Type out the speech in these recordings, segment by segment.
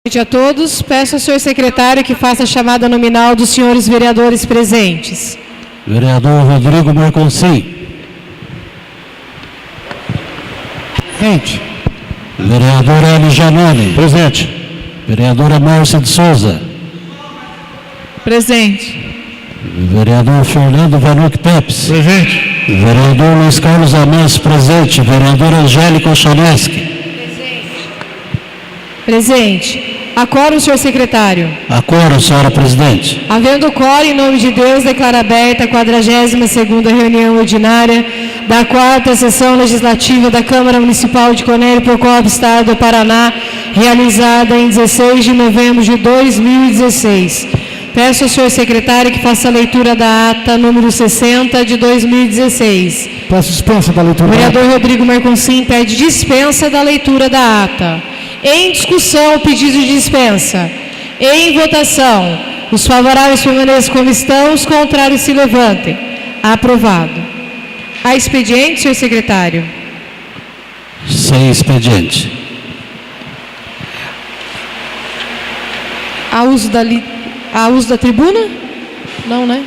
noite a todos. Peço ao senhor secretário que faça a chamada nominal dos senhores vereadores presentes. Vereador Rodrigo Marconsim. Presente. Vereador Hélio Janone. Presente. Vereadora Márcia de Souza. Presente. Vereador Fernando Vanuc Pepes. Presente. Vereador Luiz Carlos Amâncio, presente. Vereadora Angélica Ochaneschi. Presente. Acórum, senhor secretário. Acórum, senhora presidente. Havendo quórum, em nome de Deus, declaro aberta a 42ª reunião ordinária da 4ª sessão legislativa da Câmara Municipal de Cornélio Procópio, Estado do Paraná, realizada em 16 de novembro de 2016. Peço ao senhor secretário que faça a leitura da ata número 60 de 2016. Peço dispensa da leitura. O vereador Rodrigo Marconsim pede dispensa da leitura da ata. Em discussão, o pedido de dispensa. Em votação, os favoráveis permaneçam como estão, os contrários se levantem. Aprovado. Há expediente, senhor secretário? Sem expediente. Há uso da tribuna? Não, né?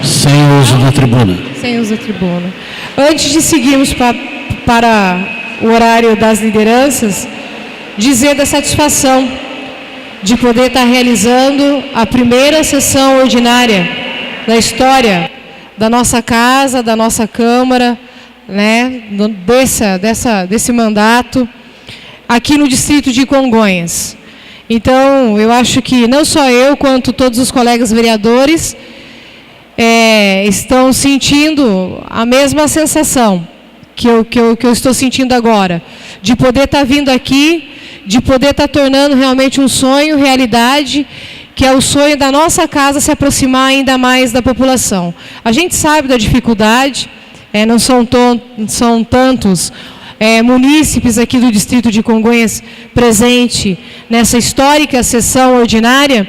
Sem uso da tribuna. Sem uso da tribuna. Antes de seguirmos para o horário das lideranças, dizer da satisfação de poder estar realizando a primeira sessão ordinária da história da nossa casa, da nossa Câmara, né, desse mandato, aqui no distrito de Congonhas. Então, eu acho que não só eu, quanto todos os colegas vereadores estão sentindo a mesma sensação que eu estou sentindo agora, de poder estar vindo aqui, de poder estar tornando realmente um sonho realidade, que é o sonho da nossa casa se aproximar ainda mais da população. A gente sabe da dificuldade, não são tantos munícipes aqui do distrito de Congonhas presente nessa histórica sessão ordinária,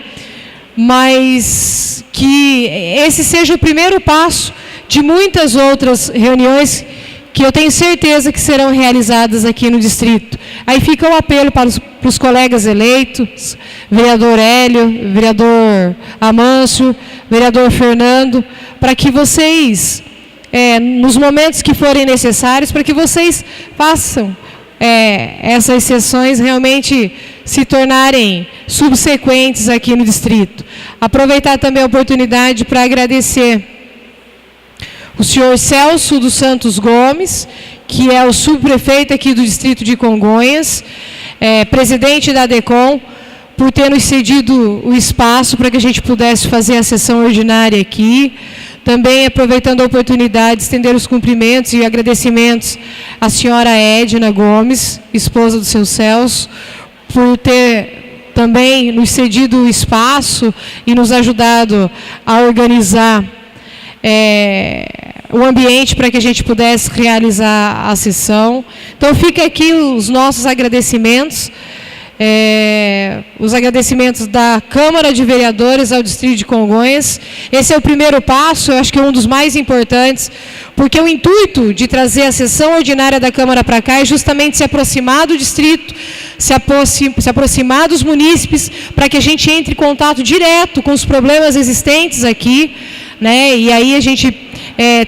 mas que esse seja o primeiro passo de muitas outras reuniões que eu tenho certeza que serão realizadas aqui no distrito. Aí fica o apelo para os colegas eleitos, vereador Hélio, vereador Amâncio, vereador Fernando, para que vocês, nos momentos que forem necessários, para que vocês façam essas sessões realmente se tornarem subsequentes aqui no distrito. Aproveitar também a oportunidade para agradecer o senhor Celso dos Santos Gomes, que é o subprefeito aqui do distrito de Congonhas, presidente da ADECOM, por ter nos cedido o espaço para que a gente pudesse fazer a sessão ordinária aqui. Também, aproveitando a oportunidade, estender os cumprimentos e agradecimentos à senhora Edna Gomes, esposa do seu Celso, por ter também nos cedido o espaço e nos ajudado a organizar o ambiente para que a gente pudesse realizar a sessão. Então, fica aqui os nossos agradecimentos, os agradecimentos da Câmara de Vereadores ao Distrito de Congonhas. Esse é o primeiro passo, eu acho que é um dos mais importantes, porque o intuito de trazer a sessão ordinária da Câmara para cá é justamente se aproximar do distrito, se aproximar dos munícipes, para que a gente entre em contato direto com os problemas existentes aqui, né? E aí a gente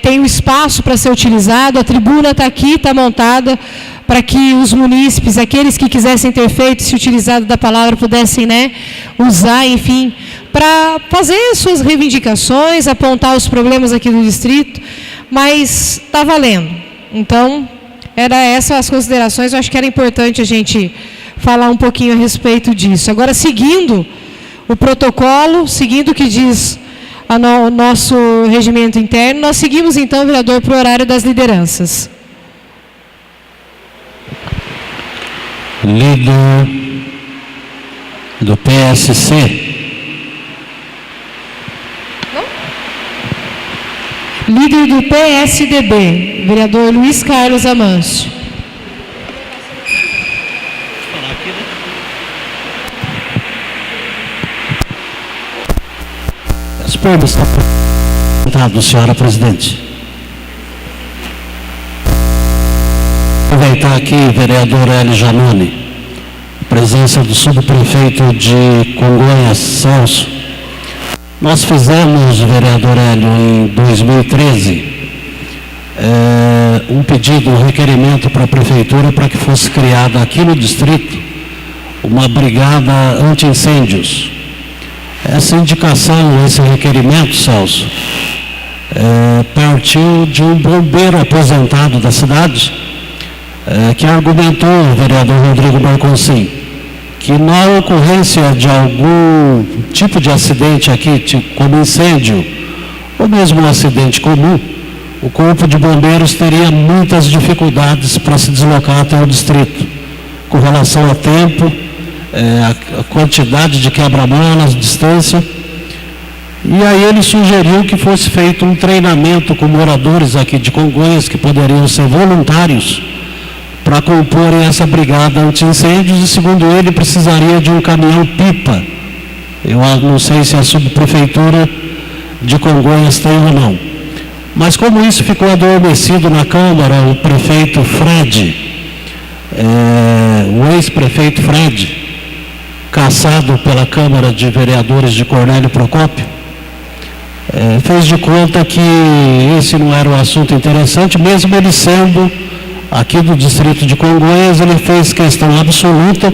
tem um espaço para ser utilizado, a tribuna está aqui, está montada, para que os munícipes, aqueles que quisessem ter feito, se utilizado da palavra, pudessem, né, usar, enfim, para fazer suas reivindicações, apontar os problemas aqui do distrito, mas está valendo. Então, era essas as considerações, eu acho que era importante a gente falar um pouquinho a respeito disso. Agora, seguindo o protocolo, seguindo o que diz o nosso regimento interno, nós seguimos então, vereador, para o horário das lideranças. Líder do PSC. Líder do PSDB, vereador Luiz Carlos Amâncio. As perguntas estão apresentadas, senhora presidente. Aproveitar aqui, vereador Hélio Janone, presença do subprefeito de Congonhas, Celso. Nós fizemos, vereador Hélio, em 2013, um pedido, um requerimento para a prefeitura para que fosse criada aqui no distrito uma brigada anti-incêndios. Essa indicação, esse requerimento, Celso, partiu de um bombeiro aposentado da cidade, que argumentou, o vereador Rodrigo Marconcin, que na ocorrência de algum tipo de acidente aqui, como incêndio, ou mesmo um acidente comum, o Corpo de Bombeiros teria muitas dificuldades para se deslocar até o distrito, com relação a tempo, a quantidade de quebra-molas, distância. E aí ele sugeriu que fosse feito um treinamento com moradores aqui de Congonhas, que poderiam ser voluntários, para comporem essa brigada anti-incêndios, e segundo ele precisaria de um caminhão-pipa. Eu não sei se a subprefeitura de Congonhas tem ou não. Mas como isso ficou adormecido na Câmara, o prefeito Fred, o ex-prefeito Fred, cassado pela Câmara de Vereadores de Cornélio Procópio, fez de conta que esse não era um assunto interessante, mesmo ele sendo aqui do distrito de Congonhas. Ele fez questão absoluta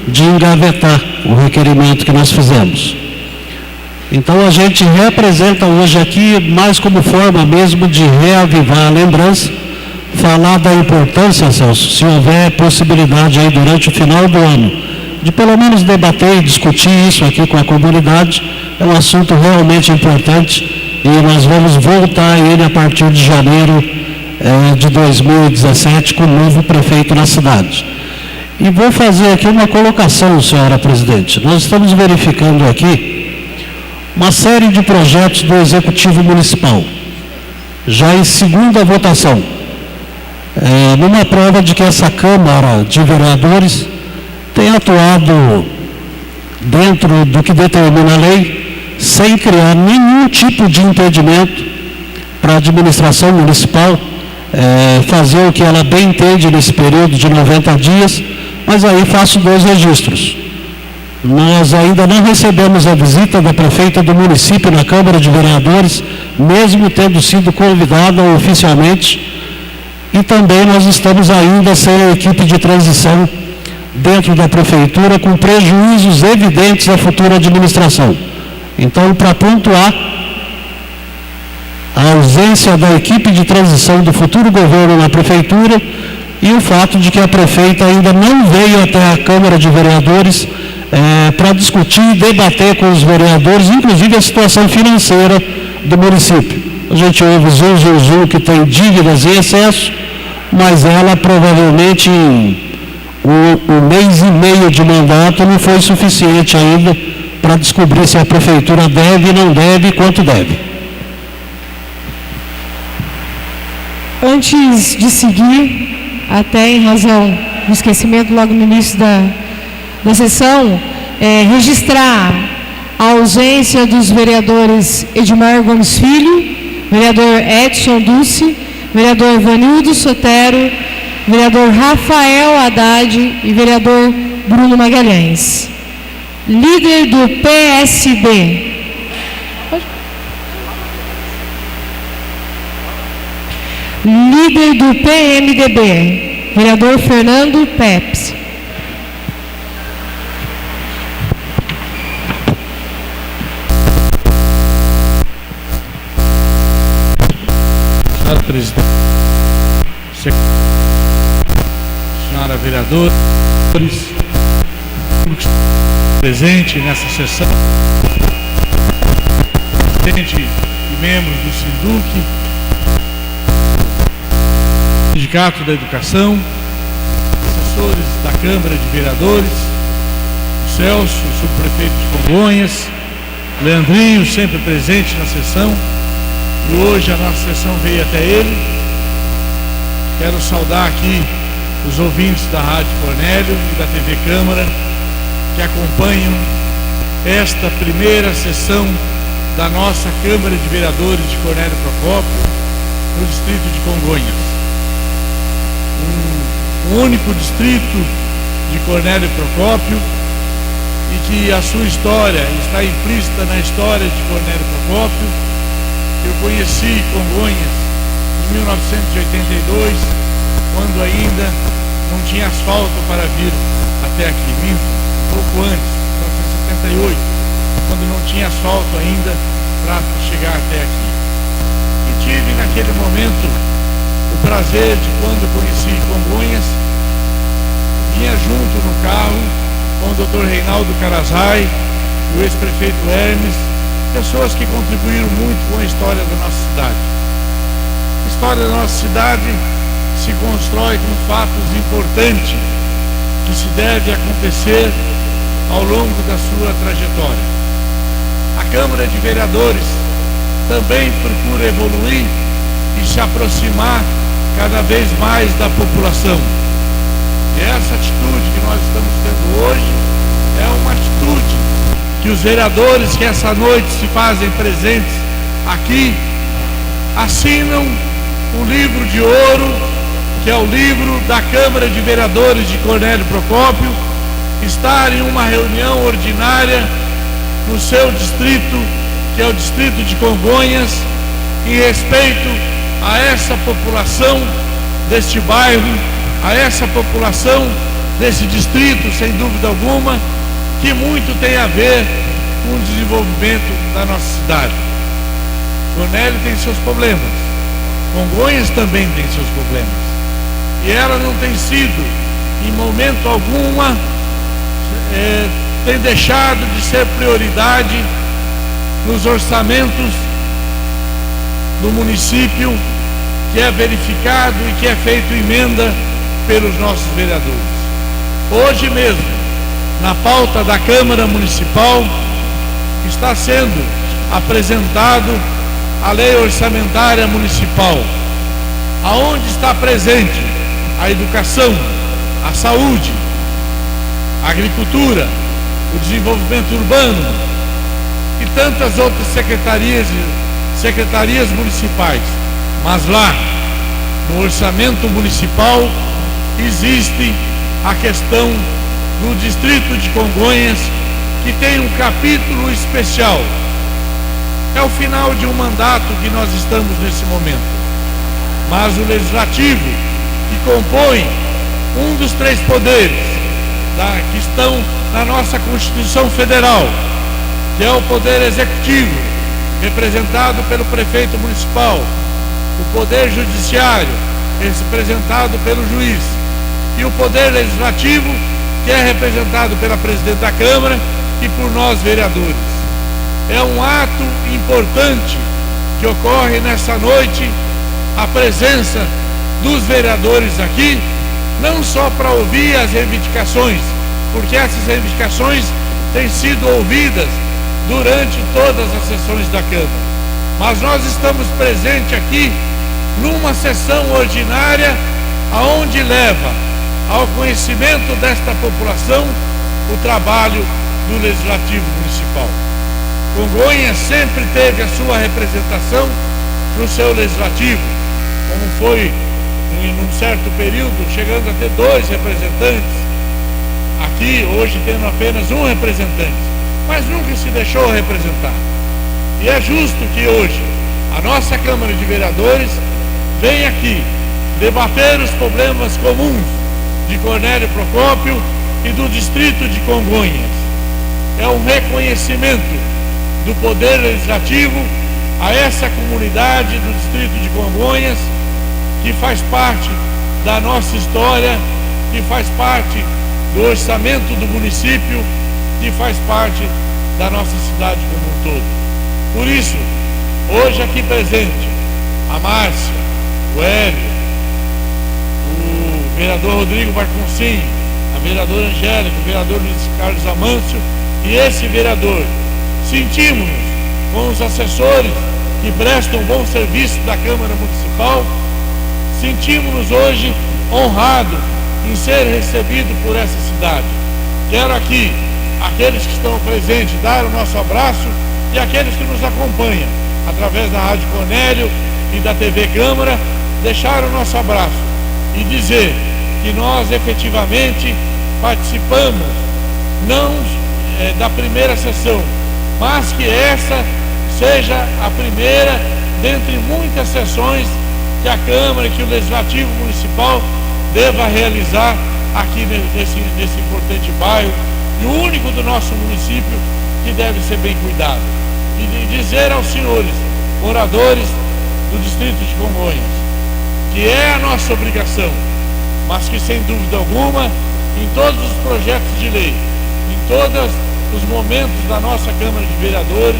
de engavetar o requerimento que nós fizemos. Então a gente representa hoje aqui, mais como forma mesmo de reavivar a lembrança, falar da importância, Celso, se houver possibilidade aí durante o final do ano, de pelo menos debater e discutir isso aqui com a comunidade. É um assunto realmente importante e nós vamos voltar a ele a partir de janeiro de 2017 com o novo prefeito na cidade. E vou fazer aqui uma colocação, senhora presidente. Nós estamos verificando aqui uma série de projetos do Executivo Municipal, já em segunda votação, numa prova de que essa Câmara de Vereadores tem atuado dentro do que determina a lei, sem criar nenhum tipo de impedimento para a administração municipal fazer o que ela bem entende nesse período de 90 dias, mas aí faço 2 registros. Nós ainda não recebemos a visita da prefeita do município na Câmara de Vereadores, mesmo tendo sido convidada oficialmente, e também nós estamos ainda sem a equipe de transição dentro da prefeitura, com prejuízos evidentes à futura administração. Então, para pontuar, a ausência da equipe de transição do futuro governo na prefeitura e o fato de que a prefeita ainda não veio até a Câmara de Vereadores para discutir e debater com os vereadores, inclusive a situação financeira do município. A gente ouve zum, que tem dívidas em excesso, mas ela provavelmente um mês e meio de mandato não foi suficiente ainda para descobrir se a prefeitura deve, não deve e quanto deve. Antes de seguir, até em razão do esquecimento logo no início da sessão, registrar a ausência dos vereadores Edmar Gomes Filho, vereador Edson Dulce, vereador Vanildo Sotero, vereador Rafael Haddad e vereador Bruno Magalhães. Líder do PSD. Líder do PMDB, vereador Fernando Pepsi. Senhora presidente, senhora vereadora, presente nessa sessão, presidente e membros do SINDUC, Sindicato da Educação, assessores da Câmara de Vereadores, o Celso, o subprefeito de Congonhas, Leandrinho, sempre presente na sessão, e hoje a nossa sessão veio até ele. Quero saudar aqui os ouvintes da Rádio Cornélio e da TV Câmara que acompanham esta primeira sessão da nossa Câmara de Vereadores de Cornélio Procópio, no distrito de Congonhas. Um único distrito de Cornélio Procópio, e que a sua história está implícita na história de Cornélio Procópio. Eu conheci Congonhas em 1982, quando ainda não tinha asfalto para vir até aqui, um pouco antes, 1978, quando não tinha asfalto ainda para chegar até aqui. E tive naquele momento o prazer de, quando conheci Congonhas, vinha junto no carro com o Dr. Reinaldo Carazai, o ex-prefeito Hermes, pessoas que contribuíram muito com a história da nossa cidade. A história da nossa cidade se constrói com fatos importantes que se deve acontecer ao longo da sua trajetória. A Câmara de Vereadores também procura evoluir e se aproximar cada vez mais da população. E essa atitude que nós estamos tendo hoje é uma atitude que os vereadores que essa noite se fazem presentes aqui assinam um livro de ouro, que é o livro da Câmara de Vereadores de Cornélio Procópio, estar em uma reunião ordinária no seu distrito, que é o distrito de Congonhas, em respeito a essa população deste bairro, a essa população desse distrito, sem dúvida alguma, que muito tem a ver com o desenvolvimento da nossa cidade. Cornélio tem seus problemas, Congonhas também tem seus problemas, e ela não tem sido, em momento alguma, tem deixado de ser prioridade nos orçamentos do município, que é verificado e que é feito emenda pelos nossos vereadores. Hoje mesmo, na pauta da Câmara Municipal, está sendo apresentado a Lei Orçamentária Municipal, aonde está presente a educação, a saúde, a agricultura, o desenvolvimento urbano e tantas outras secretarias municipais. Mas lá, no orçamento municipal, existe a questão do distrito de Congonhas, que tem um capítulo especial. É o final de um mandato que nós estamos nesse momento, mas o legislativo, que compõe um dos três poderes que estão na nossa Constituição Federal, que é o poder executivo, representado pelo prefeito municipal, o poder judiciário, representado pelo juiz, e o poder legislativo, que é representado pela presidente da Câmara e por nós vereadores. É um ato importante que ocorre nessa noite, a presença dos vereadores aqui, não só para ouvir as reivindicações, porque essas reivindicações têm sido ouvidas durante todas as sessões da Câmara, mas nós estamos presentes aqui numa sessão ordinária, aonde leva ao conhecimento desta população o trabalho do Legislativo Municipal. Congonhas sempre teve a sua representação no seu Legislativo, como foi em um certo período, chegando a ter 2 representantes, aqui hoje tendo apenas um representante, mas nunca se deixou representar. E é justo que hoje a nossa Câmara de Vereadores venha aqui debater os problemas comuns de Cornélio Procópio e do distrito de Congonhas. É um reconhecimento do Poder Legislativo a essa comunidade do distrito de Congonhas, que faz parte da nossa história, que faz parte do orçamento do município, que faz parte da nossa cidade como um todo. Por isso, hoje aqui presente, a Márcia, o Hélio, o vereador Rodrigo Barconcinho, a vereadora Angélica, o vereador Luiz Carlos Amâncio e esse vereador, sentimos-nos com os assessores que prestam um bom serviço da Câmara Municipal, sentimos-nos hoje honrados em ser recebidos por essa cidade. Quero aqui, aqueles que estão presentes, dar o nosso abraço, e aqueles que nos acompanham através da Rádio Cornélio e da TV Câmara, deixar o nosso abraço e dizer que nós efetivamente participamos, não da primeira sessão, mas que essa seja a primeira dentre muitas sessões que a Câmara, que o Legislativo Municipal deva realizar aqui nesse importante bairro, e o único do nosso município que deve ser bem cuidado. E dizer aos senhores moradores do Distrito de Congonhas que é a nossa obrigação, mas que sem dúvida alguma, em todos os projetos de lei, em todos os momentos da nossa Câmara de Vereadores,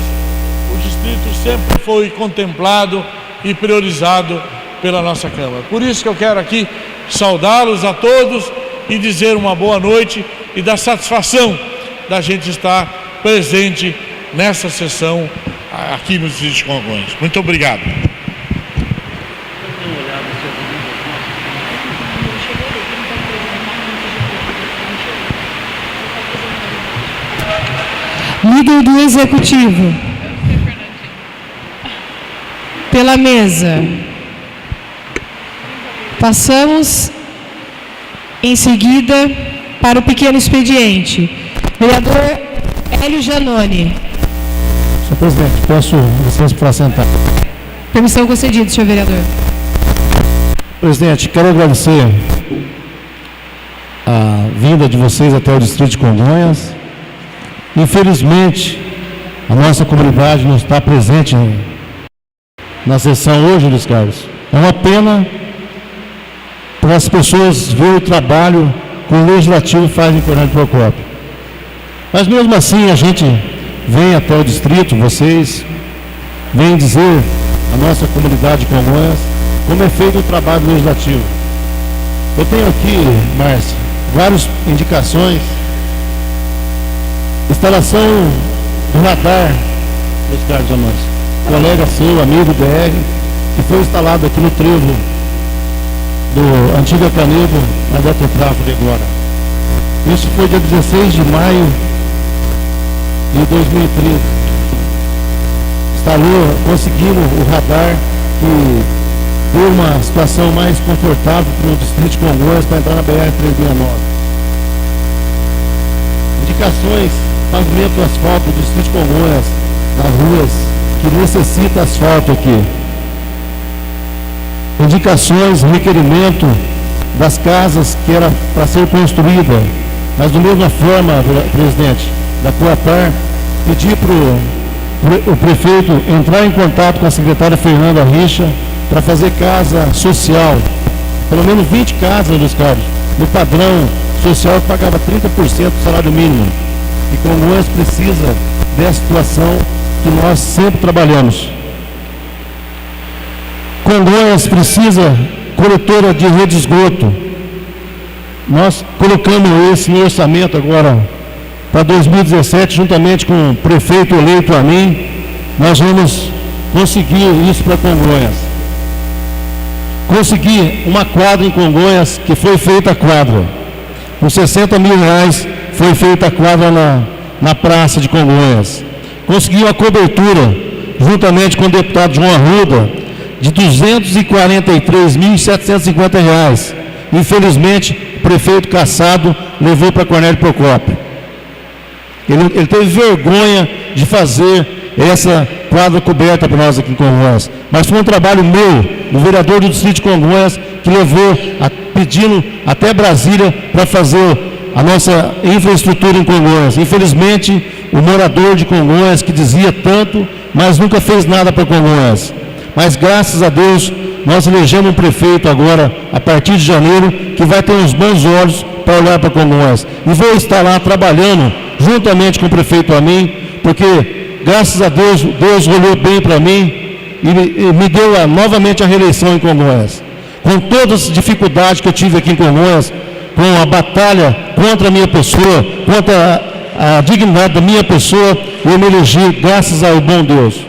o Distrito sempre foi contemplado e priorizado pela nossa Câmara. Por isso que eu quero aqui saudá-los a todos e dizer uma boa noite e da satisfação da gente estar presente nessa sessão aqui no Distrito de Congonhas. Muito obrigado. Líder do Executivo. Pela mesa. Passamos em seguida para o pequeno expediente. Vereador Hélio Janone. Senhor presidente, peço licença para sentar. Permissão concedida, senhor vereador. Presidente, quero agradecer a vinda de vocês até o Distrito de Congonhas. Infelizmente, a nossa comunidade não está presente na sessão hoje, Luiz Carlos. É uma pena para as pessoas verem o trabalho que o Legislativo faz em Cornélio Procópio. Mas mesmo assim, a gente vem até o Distrito, vocês vêm dizer à nossa comunidade de Congonhas como é feito o trabalho legislativo. Eu tenho aqui, Márcia, várias indicações. Instalação do radar, Luiz Carlos Amâncio, colega seu, amigo BR, que foi instalado aqui no trevo do Antiga Canedo, na Data Tráfego agora. Isso foi dia 16 de maio de 2013. Conseguimos o radar que deu uma situação mais confortável para o Distrito de Congonhas para entrar na BR-369. Indicações: pavimento asfalto do Distrito de Congonhas, nas ruas que necessita asfalto aqui. Indicações, requerimento das casas que era para ser construída, mas da mesma forma, presidente, da Coapar, pedir para o prefeito entrar em contato com a secretária Fernanda Richa para fazer casa social, pelo menos 20 casas, Luiz Carlos, no padrão social que pagava 30% do salário mínimo. E Congonhas precisa dessa situação que nós sempre trabalhamos. Congonhas precisa coletora de rede de esgoto. Nós colocamos esse no orçamento agora para 2017, juntamente com o prefeito eleito a mim, nós vamos conseguir isso para Congonhas. Conseguir uma quadra em Congonhas, que foi feita a quadra. Com R$60 mil foi feita a quadra na praça de Congonhas. Conseguiu a cobertura, juntamente com o deputado João Arruda, de R$243.750. Infelizmente, o prefeito Cassado levou para Cornélio Procópio. Ele teve vergonha de fazer essa quadra coberta para nós aqui em Congonhas. Mas foi um trabalho meu, do vereador do Distrito de Congonhas, que levou, pedindo até Brasília para fazer a nossa infraestrutura em Congonhas. Infelizmente, o morador de Congonhas, que dizia tanto, mas nunca fez nada para Congonhas. Mas graças a Deus, nós elegemos um prefeito agora, a partir de janeiro, que vai ter uns bons olhos para olhar para Congonhas. E vou estar lá trabalhando, juntamente com o prefeito a mim, porque graças a Deus, Deus olhou bem para mim e me deu novamente a reeleição em Congonhas. Com todas as dificuldades que eu tive aqui em Congonhas, com a batalha contra a minha pessoa, contra a dignidade da minha pessoa, eu me elegi graças ao bom Deus.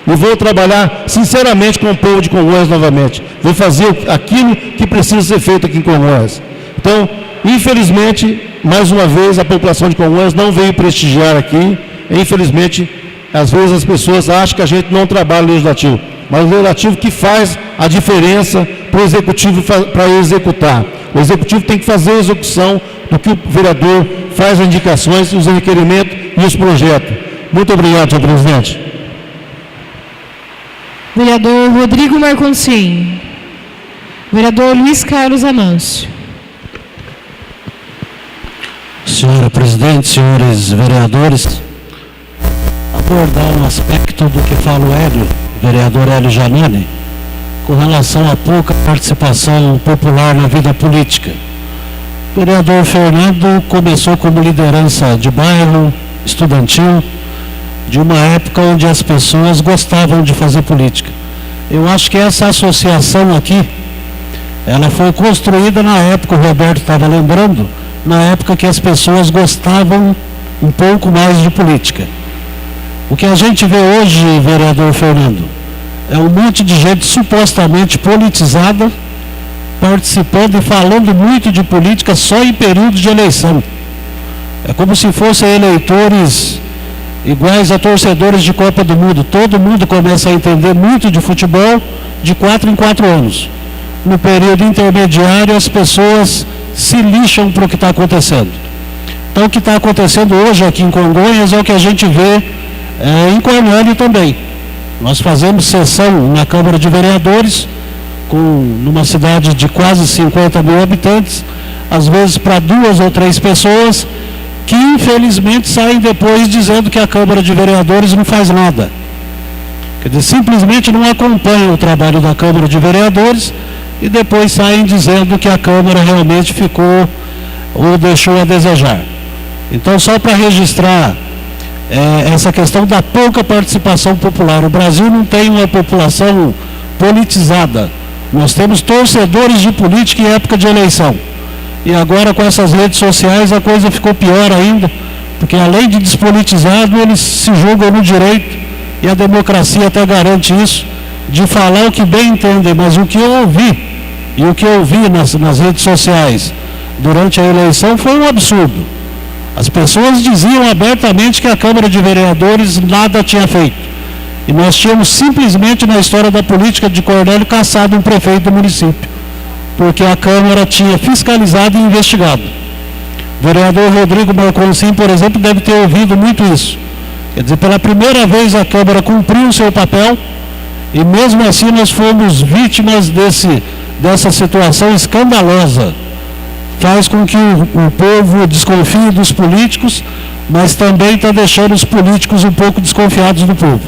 E vou trabalhar sinceramente com o povo de Congonhas novamente. Vou fazer aquilo que precisa ser feito aqui em Congonhas. Então, infelizmente, mais uma vez, a população de Congonhas não veio prestigiar aqui. Infelizmente, às vezes as pessoas acham que a gente não trabalha no legislativo. Mas o legislativo que faz a diferença para o executivo para executar. O executivo tem que fazer a execução do que o vereador faz as indicações, os requerimentos e os projetos. Muito obrigado, senhor presidente. Vereador Rodrigo Marconcin. Vereador Luiz Carlos Amâncio. Senhora presidente, senhores vereadores, abordar um aspecto do que fala o Hélio, vereador Hélio Janone, com relação à pouca participação popular na vida política. O vereador Fernando começou como liderança de bairro, estudantil, de uma época onde as pessoas gostavam de fazer política. Eu acho que essa associação aqui, ela foi construída na época, o Roberto estava lembrando, na época que as pessoas gostavam um pouco mais de política. O que a gente vê hoje, vereador Fernando, é um monte de gente supostamente politizada, participando e falando muito de política só em período de eleição. É como se fossem eleitores iguais a torcedores de Copa do Mundo. Todo mundo começa a entender muito de futebol de 4 em 4 anos. No período intermediário, as pessoas se lixam para o que está acontecendo. Então, o que está acontecendo hoje aqui em Congonhas é o que a gente vê em Cornélio também. Nós fazemos sessão na Câmara de Vereadores, numa cidade de quase 50 mil habitantes, às vezes para 2 ou 3 pessoas, que infelizmente saem depois dizendo que a Câmara de Vereadores não faz nada. Quer dizer, simplesmente não acompanham o trabalho da Câmara de Vereadores e depois saem dizendo que a Câmara realmente ficou ou deixou a desejar. Então, só para registrar essa questão da pouca participação popular. O Brasil não tem uma população politizada. Nós temos torcedores de política em época de eleição. E agora, com essas redes sociais, a coisa ficou pior ainda, porque além de despolitizado, eles se julgam no direito, e a democracia até garante isso, de falar o que bem entendem. Mas o que eu ouvi, e o que eu vi nas redes sociais durante a eleição foi um absurdo. As pessoas diziam abertamente que a Câmara de Vereadores nada tinha feito. E nós tínhamos simplesmente na história da política de Cornélio caçado um prefeito do município, porque a Câmara tinha fiscalizado e investigado. O vereador Rodrigo Marconcin, por exemplo, deve ter ouvido muito isso. Quer dizer, pela primeira vez a Câmara cumpriu o seu papel e mesmo assim nós fomos vítimas dessa situação escandalosa. Faz com que o povo desconfie dos políticos, mas também está deixando os políticos um pouco desconfiados do povo.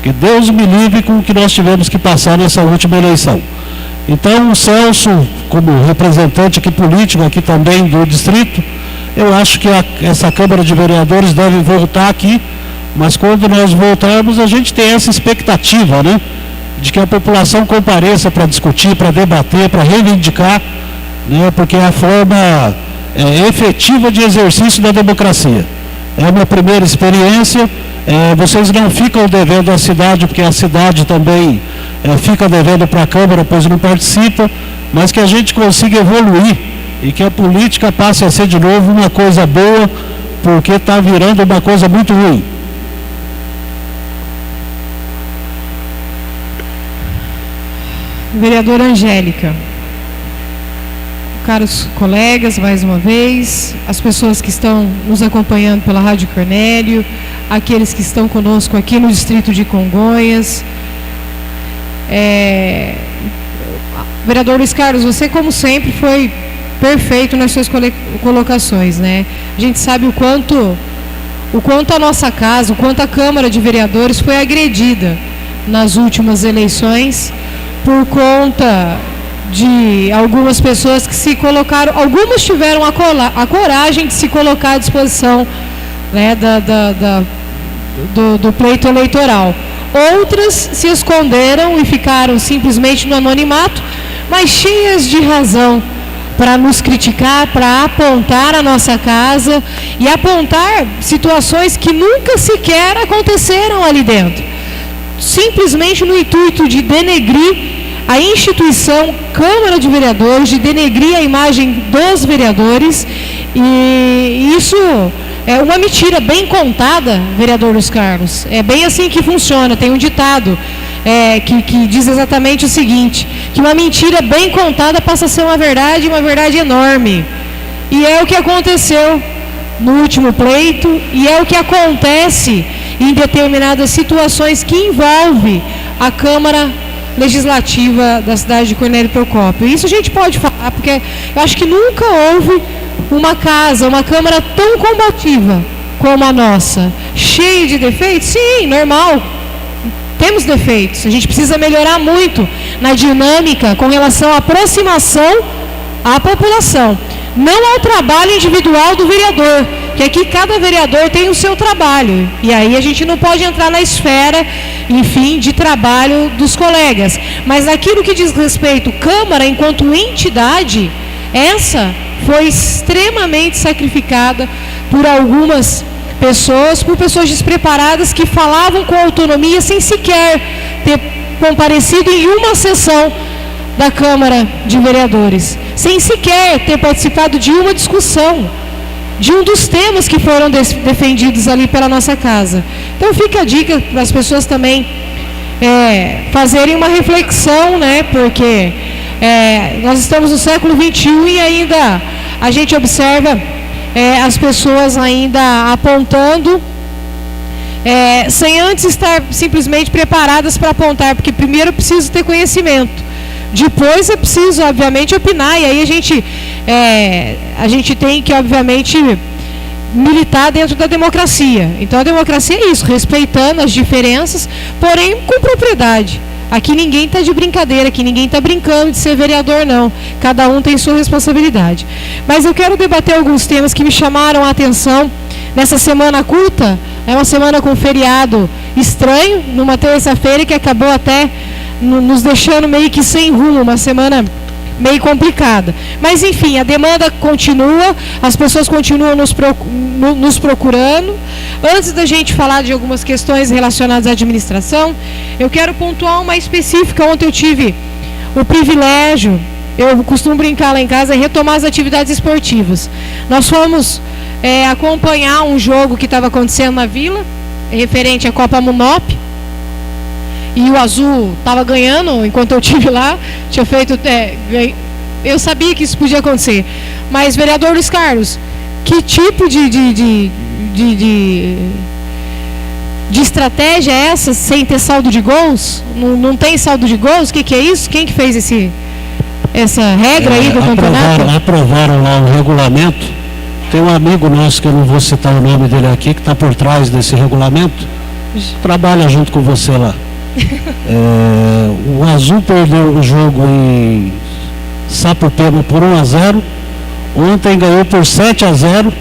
Que Deus me livre com o que nós tivemos que passar nessa última eleição. Então, o Celso, como representante aqui político, aqui também do distrito, eu acho que essa Câmara de Vereadores deve voltar aqui, mas quando nós voltarmos, a gente tem essa expectativa, né? De que a população compareça para discutir, para debater, para reivindicar, né, porque é a forma efetiva de exercício da democracia. É uma primeira experiência, vocês não ficam devendo à cidade, porque a cidade também fica devendo para a Câmara, pois não participa, mas que a gente consiga evoluir e que a política passe a ser de novo uma coisa boa, porque está virando uma coisa muito ruim. Vereadora Angélica. Caros colegas, mais uma vez, as pessoas que estão nos acompanhando pela Rádio Cornélio, aqueles que estão conosco aqui no distrito de Congonhas. Vereador Luiz Carlos, você, como sempre, foi perfeito nas suas colocações, né? A gente sabe o quanto a nossa casa, o quanto a Câmara de Vereadores foi agredida nas últimas eleições por conta de algumas pessoas que se colocaram, algumas tiveram a coragem de se colocar à disposição, né, do pleito eleitoral. Outras se esconderam e ficaram simplesmente no anonimato, mas cheias de razão para nos criticar, para apontar a nossa casa e apontar situações que nunca sequer aconteceram ali dentro, simplesmente no intuito de denegrir a instituição Câmara de Vereadores, de denegrir a imagem dos vereadores, e isso é uma mentira bem contada, vereador Luiz Carlos. É bem assim que funciona. Tem um ditado que diz exatamente o seguinte, que uma mentira bem contada passa a ser uma verdade enorme. E é o que aconteceu no último pleito, e é o que acontece em determinadas situações que envolvem a Câmara Legislativa da cidade de Cornélio Procópio. Isso a gente pode falar, porque eu acho que nunca houve uma Câmara tão combativa como a nossa. Cheia de defeitos? Sim, normal. Temos defeitos. A gente precisa melhorar muito na dinâmica com relação à aproximação à população. Não ao trabalho individual do vereador, que aqui cada vereador tem o seu trabalho. E aí a gente não pode entrar na esfera, enfim, de trabalho dos colegas. Mas naquilo que diz respeito à Câmara enquanto entidade, essa foi extremamente sacrificada por algumas pessoas, por pessoas despreparadas que falavam com autonomia sem sequer ter comparecido em uma sessão da Câmara de Vereadores, sem sequer ter participado de uma discussão de um dos temas que foram defendidos ali pela nossa casa. Então fica a dica para as pessoas também fazerem uma reflexão, né? Porque nós estamos no século XXI e ainda a gente observa as pessoas ainda apontando sem antes estar simplesmente preparadas para apontar, porque primeiro eu preciso ter conhecimento. Depois é preciso, obviamente, opinar, e aí a gente tem que, obviamente, militar dentro da democracia. Então a democracia é isso, respeitando as diferenças, porém com propriedade. Aqui ninguém está de brincadeira, aqui ninguém está brincando de ser vereador, não. Cada um tem sua responsabilidade. Mas eu quero debater alguns temas que me chamaram a atenção nessa semana curta. É uma semana com feriado estranho, numa terça-feira que acabou até nos deixando meio que sem rumo, uma semana meio complicada. Mas enfim, a demanda continua, as pessoas continuam nos procurando. Antes da gente falar de algumas questões relacionadas à administração, eu quero pontuar uma específica. Ontem eu tive o privilégio, eu costumo brincar lá em casa, retomar as atividades esportivas. Nós fomos acompanhar um jogo que estava acontecendo na Vila, referente à Copa Munop, e o Azul estava ganhando enquanto eu estive lá, tinha feito... eu sabia que isso podia acontecer. Mas, vereador Luiz Carlos, que tipo de estratégia é essa, sem ter saldo de gols? Não tem saldo de gols? O que é isso? Quem que fez essa regra aí do campeonato? Aprovaram lá o regulamento. Tem um amigo nosso, que eu não vou citar o nome dele aqui, que está por trás desse regulamento, trabalha junto com você lá. O Azul perdeu o jogo em Sapopema por 1-0, ontem ganhou por 7-0,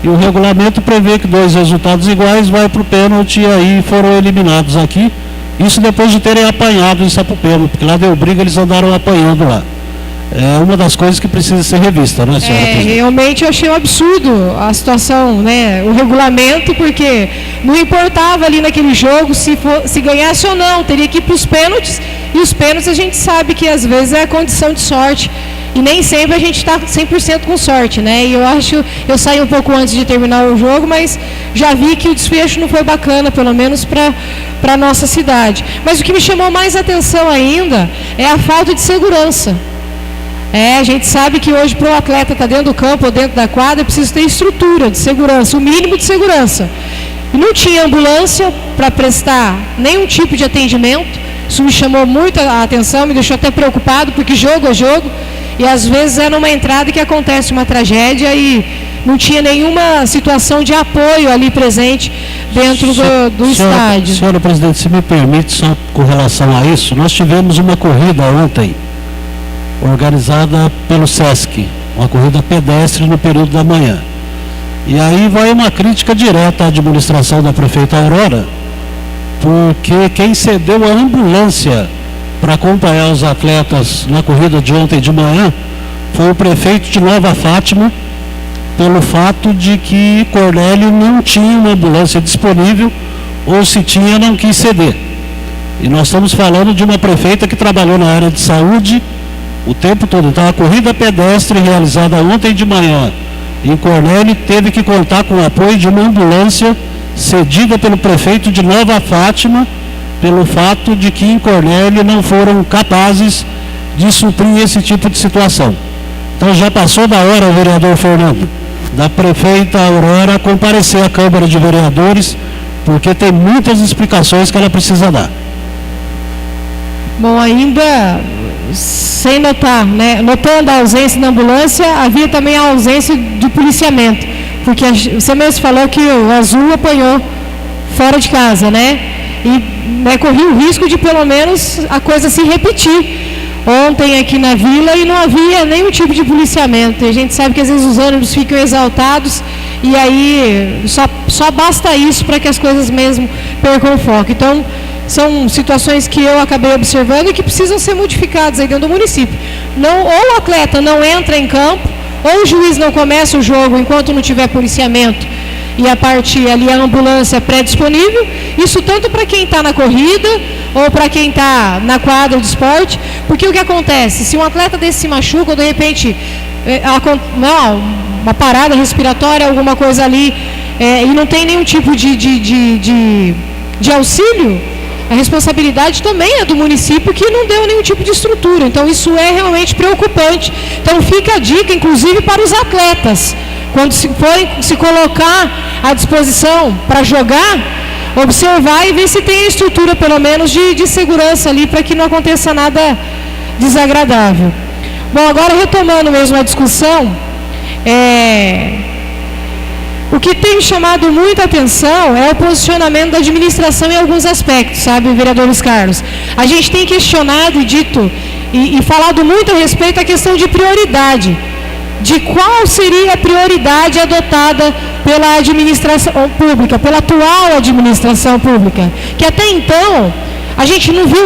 e o regulamento prevê que 2 resultados iguais vai para o pênalti, e aí foram eliminados aqui. Isso depois de terem apanhado em Sapopema, porque lá deu briga, eles andaram apanhando lá. É uma das coisas que precisa ser revista, né, senhora presidente? Realmente eu achei um absurdo a situação, né, o regulamento, porque não importava ali naquele jogo se ganhasse ou não, teria que ir para os pênaltis, e os pênaltis a gente sabe que às vezes é a condição de sorte, e nem sempre a gente está 100% com sorte, né, e eu saí um pouco antes de terminar o jogo, mas já vi que o desfecho não foi bacana, pelo menos para a nossa cidade. Mas o que me chamou mais atenção ainda é a falta de segurança. A gente sabe que hoje para o atleta estar dentro do campo ou dentro da quadra, precisa ter estrutura de segurança, o mínimo de segurança. E não tinha ambulância para prestar nenhum tipo de atendimento. Isso me chamou muito a atenção, me deixou até preocupado, porque jogo é jogo, e às vezes é numa entrada que acontece uma tragédia e não tinha nenhuma situação de apoio ali presente dentro do estádio. Senhora presidente, se me permite, só com relação a isso, nós tivemos uma corrida ontem, organizada pelo SESC, uma corrida pedestre no período da manhã. E aí vai uma crítica direta à administração da prefeita Aurora, porque quem cedeu a ambulância para acompanhar os atletas na corrida de ontem de manhã foi o prefeito de Nova Fátima, pelo fato de que Cornélio não tinha uma ambulância disponível, ou se tinha, não quis ceder. E nós estamos falando de uma prefeita que trabalhou na área de saúde o tempo todo. Então a corrida pedestre realizada ontem de manhã em Cornélio teve que contar com o apoio de uma ambulância cedida pelo prefeito de Nova Fátima, pelo fato de que em Cornélio não foram capazes de suprir esse tipo de situação. Então já passou da hora, vereador Fernando, da prefeita Aurora comparecer à Câmara de Vereadores, porque tem muitas explicações que ela precisa dar. Bom, ainda sem notar, né, notando a ausência da ambulância, havia também a ausência de policiamento, porque você mesmo falou que o Azul apanhou fora de casa, né? E, né, corria o risco de pelo menos a coisa se repetir ontem aqui na vila e não havia nenhum tipo de policiamento. E a gente sabe que às vezes os ônibus ficam exaltados e aí só basta isso para que as coisas mesmo percam o foco. Então, são situações que eu acabei observando e que precisam ser modificadas aí dentro do município. Não, ou o atleta não entra em campo, ou o juiz não começa o jogo enquanto não tiver policiamento e a parte ali a ambulância pré-disponível. Isso tanto para quem está na corrida ou para quem está na quadra de esporte, porque o que acontece? Se um atleta desse se machuca ou de repente uma parada respiratória, alguma coisa ali, e não tem nenhum tipo de auxílio, a responsabilidade também é do município que não deu nenhum tipo de estrutura. Então isso é realmente preocupante. Então fica a dica, inclusive para os atletas, quando se forem se colocar à disposição para jogar, observar e ver se tem a estrutura pelo menos de segurança ali para que não aconteça nada desagradável. Bom, agora retomando mesmo a discussão, o que tem chamado muita atenção é o posicionamento da administração em alguns aspectos, sabe, vereador Luiz Carlos? A gente tem questionado e dito e falado muito a respeito da questão de prioridade, de qual seria a prioridade adotada pela administração pública, pela atual administração pública, que até então a gente não viu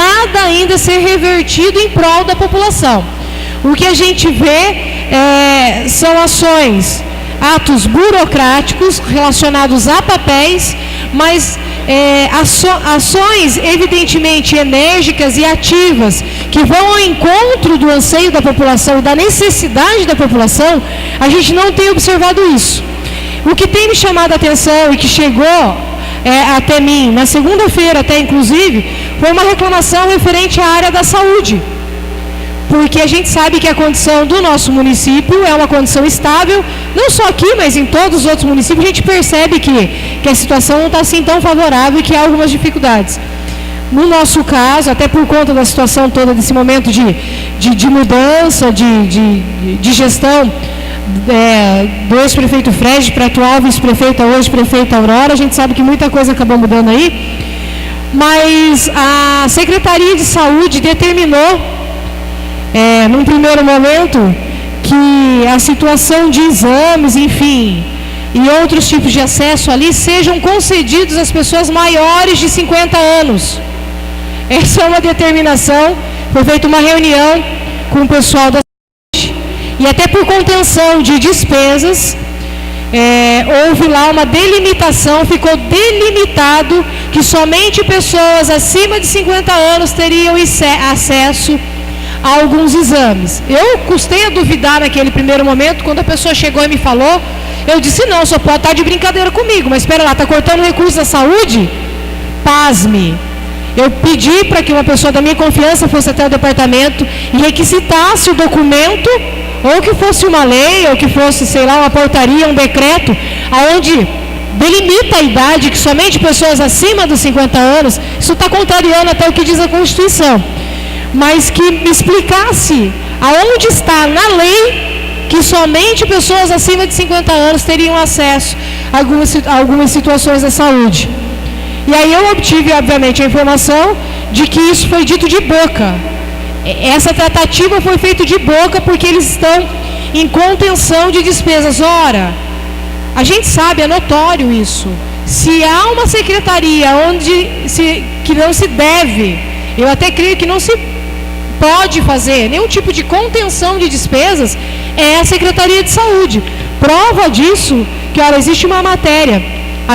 nada ainda ser revertido em prol da população. O que a gente vê são atos burocráticos relacionados a papéis, mas ações evidentemente enérgicas e ativas que vão ao encontro do anseio da população e da necessidade da população, a gente não tem observado isso. O que tem me chamado a atenção e que chegou até mim na segunda-feira até inclusive, foi uma reclamação referente à área da saúde. Porque a gente sabe que a condição do nosso município é uma condição estável, não só aqui, mas em todos os outros municípios, a gente percebe que a situação não está assim tão favorável e que há algumas dificuldades. No nosso caso, até por conta da situação toda, desse momento de mudança, de gestão do ex-prefeito Fred para a atual vice-prefeita, hoje prefeita Aurora, a gente sabe que muita coisa acabou mudando aí, mas a Secretaria de Saúde determinou, num primeiro momento, que a situação de exames, enfim, e outros tipos de acesso ali sejam concedidos às pessoas maiores de 50 anos. Essa é uma determinação, foi feita uma reunião com o pessoal da saúde, e até por contenção de despesas, houve lá uma delimitação, ficou delimitado que somente pessoas acima de 50 anos teriam acesso a alguns exames. Eu custei a duvidar naquele primeiro momento, quando a pessoa chegou e me falou, eu disse, não, só pode estar de brincadeira comigo, mas espera lá, está cortando recursos da saúde? Pasme. Eu pedi para que uma pessoa da minha confiança fosse até o departamento e requisitasse o documento, ou que fosse uma lei, ou que fosse, sei lá, uma portaria, um decreto, aonde delimita a idade, que somente pessoas acima dos 50 anos, isso está contrariando até o que diz a Constituição, mas que me explicasse aonde está na lei que somente pessoas acima de 50 anos teriam acesso a algumas situações da saúde. E aí eu obtive, obviamente, a informação de que isso foi dito de boca. Essa tratativa foi feita de boca porque eles estão em contenção de despesas. Ora, a gente sabe, é notório isso. Se há uma secretaria que não se deve, eu até creio que não se pode fazer nenhum tipo de contenção de despesas, é a Secretaria de Saúde. Prova disso, que olha, existe uma matéria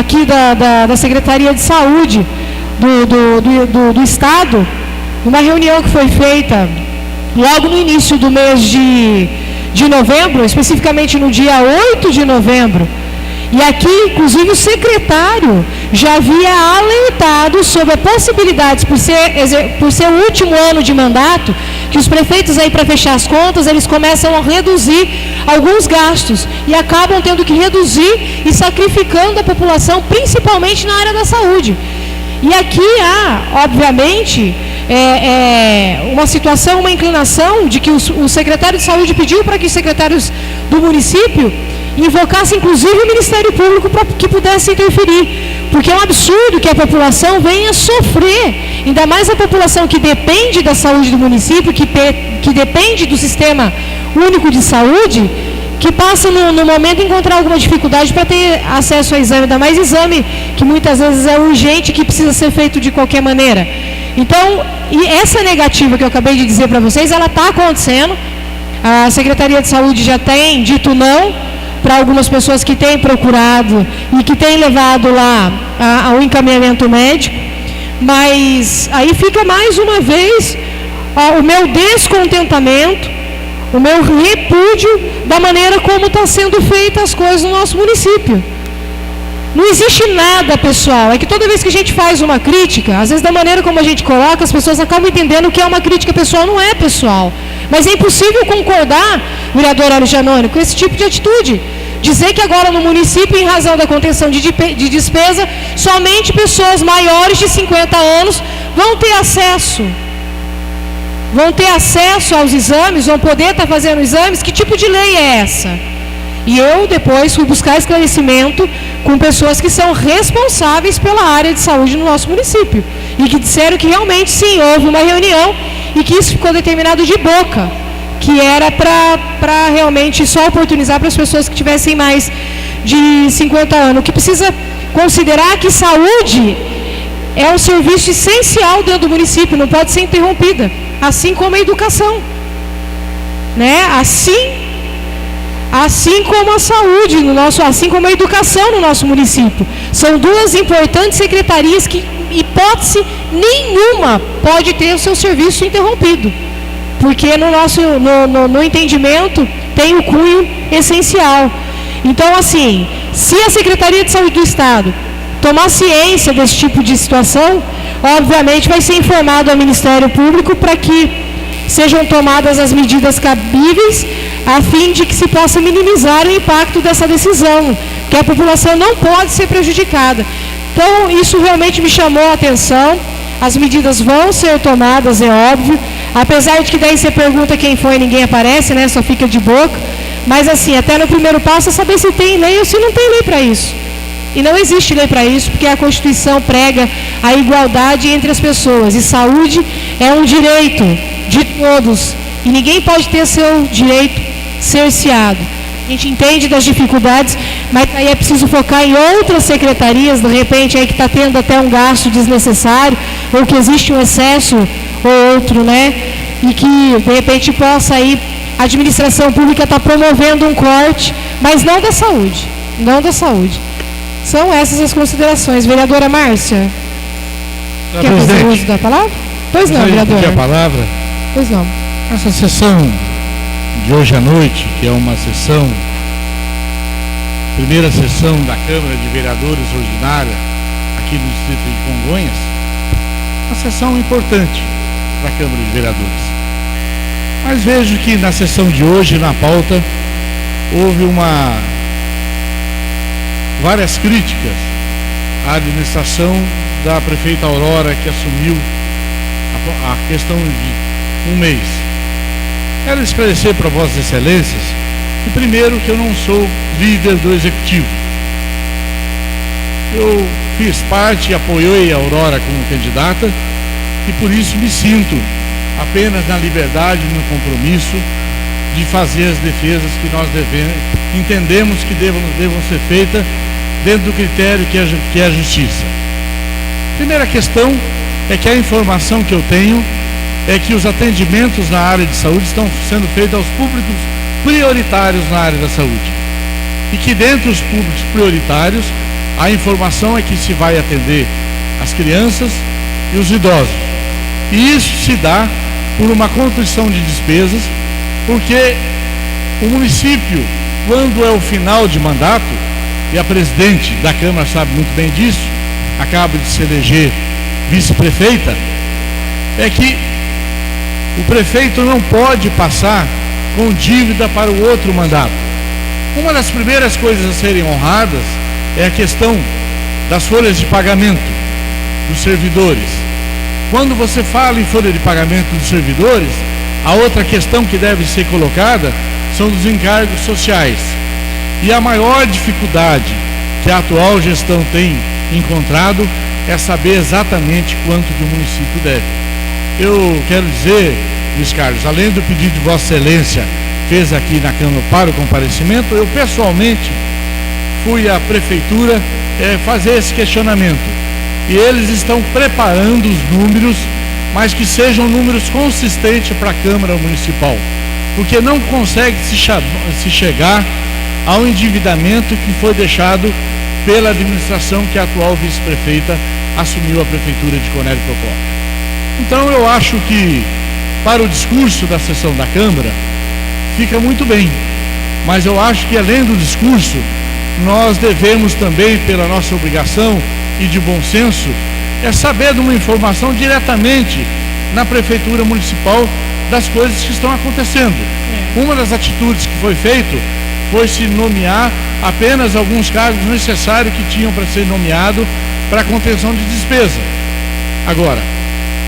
aqui da Secretaria de Saúde do Estado, uma reunião que foi feita logo no início do mês de novembro, especificamente no dia 8 de novembro, E aqui, inclusive, o secretário já havia alertado sobre a possibilidade, por ser o último ano de mandato, que os prefeitos aí, para fechar as contas, eles começam a reduzir alguns gastos e acabam tendo que reduzir e sacrificando a população, principalmente na área da saúde. E aqui há, obviamente, uma situação, uma inclinação de que o secretário de saúde pediu para que os secretários do município invocassem, inclusive, o Ministério Público para que pudesse interferir. Porque é um absurdo que a população venha sofrer, ainda mais a população que depende da saúde do município, que depende do Sistema Único de Saúde, que passa no momento a encontrar alguma dificuldade para ter acesso ao exame, ainda mais exame que muitas vezes é urgente, que precisa ser feito de qualquer maneira. Então, e essa negativa que eu acabei de dizer para vocês, ela está acontecendo. A Secretaria de Saúde já tem dito não para algumas pessoas que têm procurado e que têm levado lá ao encaminhamento médico, mas aí fica mais uma vez o meu descontentamento, o meu repúdio da maneira como estão sendo feitas as coisas no nosso município. Não existe nada pessoal, é que toda vez que a gente faz uma crítica, às vezes da maneira como a gente coloca, as pessoas acabam entendendo que é uma crítica pessoal, não é pessoal. Mas é impossível concordar, vereador Alexandre, com esse tipo de atitude. Dizer que agora no município, em razão da contenção de despesa, somente pessoas maiores de 50 anos vão ter acesso aos exames, vão poder estar fazendo exames. Que tipo de lei é essa? E eu depois fui buscar esclarecimento com pessoas que são responsáveis pela área de saúde no nosso município. E que disseram que realmente sim, houve uma reunião e que isso ficou determinado de boca, que era para realmente só oportunizar para as pessoas que tivessem mais de 50 anos. O que precisa considerar é que saúde é um serviço essencial dentro do município, não pode ser interrompida, assim como a educação, né? Assim como a saúde, assim como a educação no nosso município. São duas importantes secretarias que, hipótese nenhuma, pode ter o seu serviço interrompido. Porque no entendimento tem o cunho essencial. Então, assim, se a Secretaria de Saúde do Estado tomar ciência desse tipo de situação, obviamente vai ser informado ao Ministério Público para que sejam tomadas as medidas cabíveis a fim de que se possa minimizar o impacto dessa decisão, que a população não pode ser prejudicada. Então, isso realmente me chamou a atenção. As medidas vão ser tomadas, é óbvio, apesar de que daí você pergunta quem foi e ninguém aparece, né? Só fica de boca. Mas assim, até no primeiro passo é saber se tem lei ou se não tem lei para isso. E não existe lei para isso, porque a Constituição prega a igualdade entre as pessoas. E saúde é um direito de todos. E ninguém pode ter seu direito cerceado. A gente entende das dificuldades, mas aí é preciso focar em outras secretarias, de repente aí que está tendo até um gasto desnecessário, ou que existe um excesso ou outro, né? E que de repente possa aí, a administração pública está promovendo um corte, mas não da saúde, não da saúde. São essas as considerações. Vereadora Márcia, quer fazer uso da palavra? Pois não, vereadora. Quer a palavra? Pois não. Essa sessão de hoje à noite, que é uma sessão, primeira sessão da Câmara de Vereadores ordinária aqui no distrito de Congonhas, uma sessão importante para a Câmara de Vereadores. Mas vejo que na sessão de hoje, na pauta, houve várias críticas à administração da prefeita Aurora, que assumiu a questão de um mês. Quero esclarecer para Vossas Excelências que, primeiro, que eu não sou líder do Executivo. Eu fiz parte e apoiei a Aurora como candidata e, por isso, me sinto apenas na liberdade e no compromisso de fazer as defesas que nós entendemos que devam ser feitas dentro do critério que é a justiça. Primeira questão é que a informação que eu tenho é que os atendimentos na área de saúde estão sendo feitos aos públicos prioritários na área da saúde. E que dentre os públicos prioritários, a informação é que se vai atender as crianças e os idosos. E isso se dá por uma contrição de despesas, porque o município, quando é o final de mandato, e a presidente da Câmara sabe muito bem disso, acaba de se eleger vice-prefeita, é que o prefeito não pode passar com dívida para o outro mandato. Uma das primeiras coisas a serem honradas é a questão das folhas de pagamento dos servidores. Quando você fala em folha de pagamento dos servidores, a outra questão que deve ser colocada são dos encargos sociais. E a maior dificuldade que a atual gestão tem encontrado é saber exatamente quanto que o município deve. Eu quero dizer, Luiz Carlos, além do pedido de Vossa Excelência fez aqui na Câmara para o comparecimento, eu pessoalmente fui à Prefeitura fazer esse questionamento. E eles estão preparando os números, mas que sejam números consistentes para a Câmara Municipal, porque não consegue se chegar ao endividamento que foi deixado pela administração que a atual vice-prefeita assumiu a Prefeitura de Cornélio Procópio. Então eu acho que para o discurso da sessão da Câmara fica muito bem, mas eu acho que além do discurso nós devemos também, pela nossa obrigação e de bom senso, saber de uma informação diretamente na Prefeitura Municipal das coisas que estão acontecendo. Uma das atitudes que foi feito foi se nomear apenas alguns cargos necessários que tinham para ser nomeado para a contenção de despesa. Agora,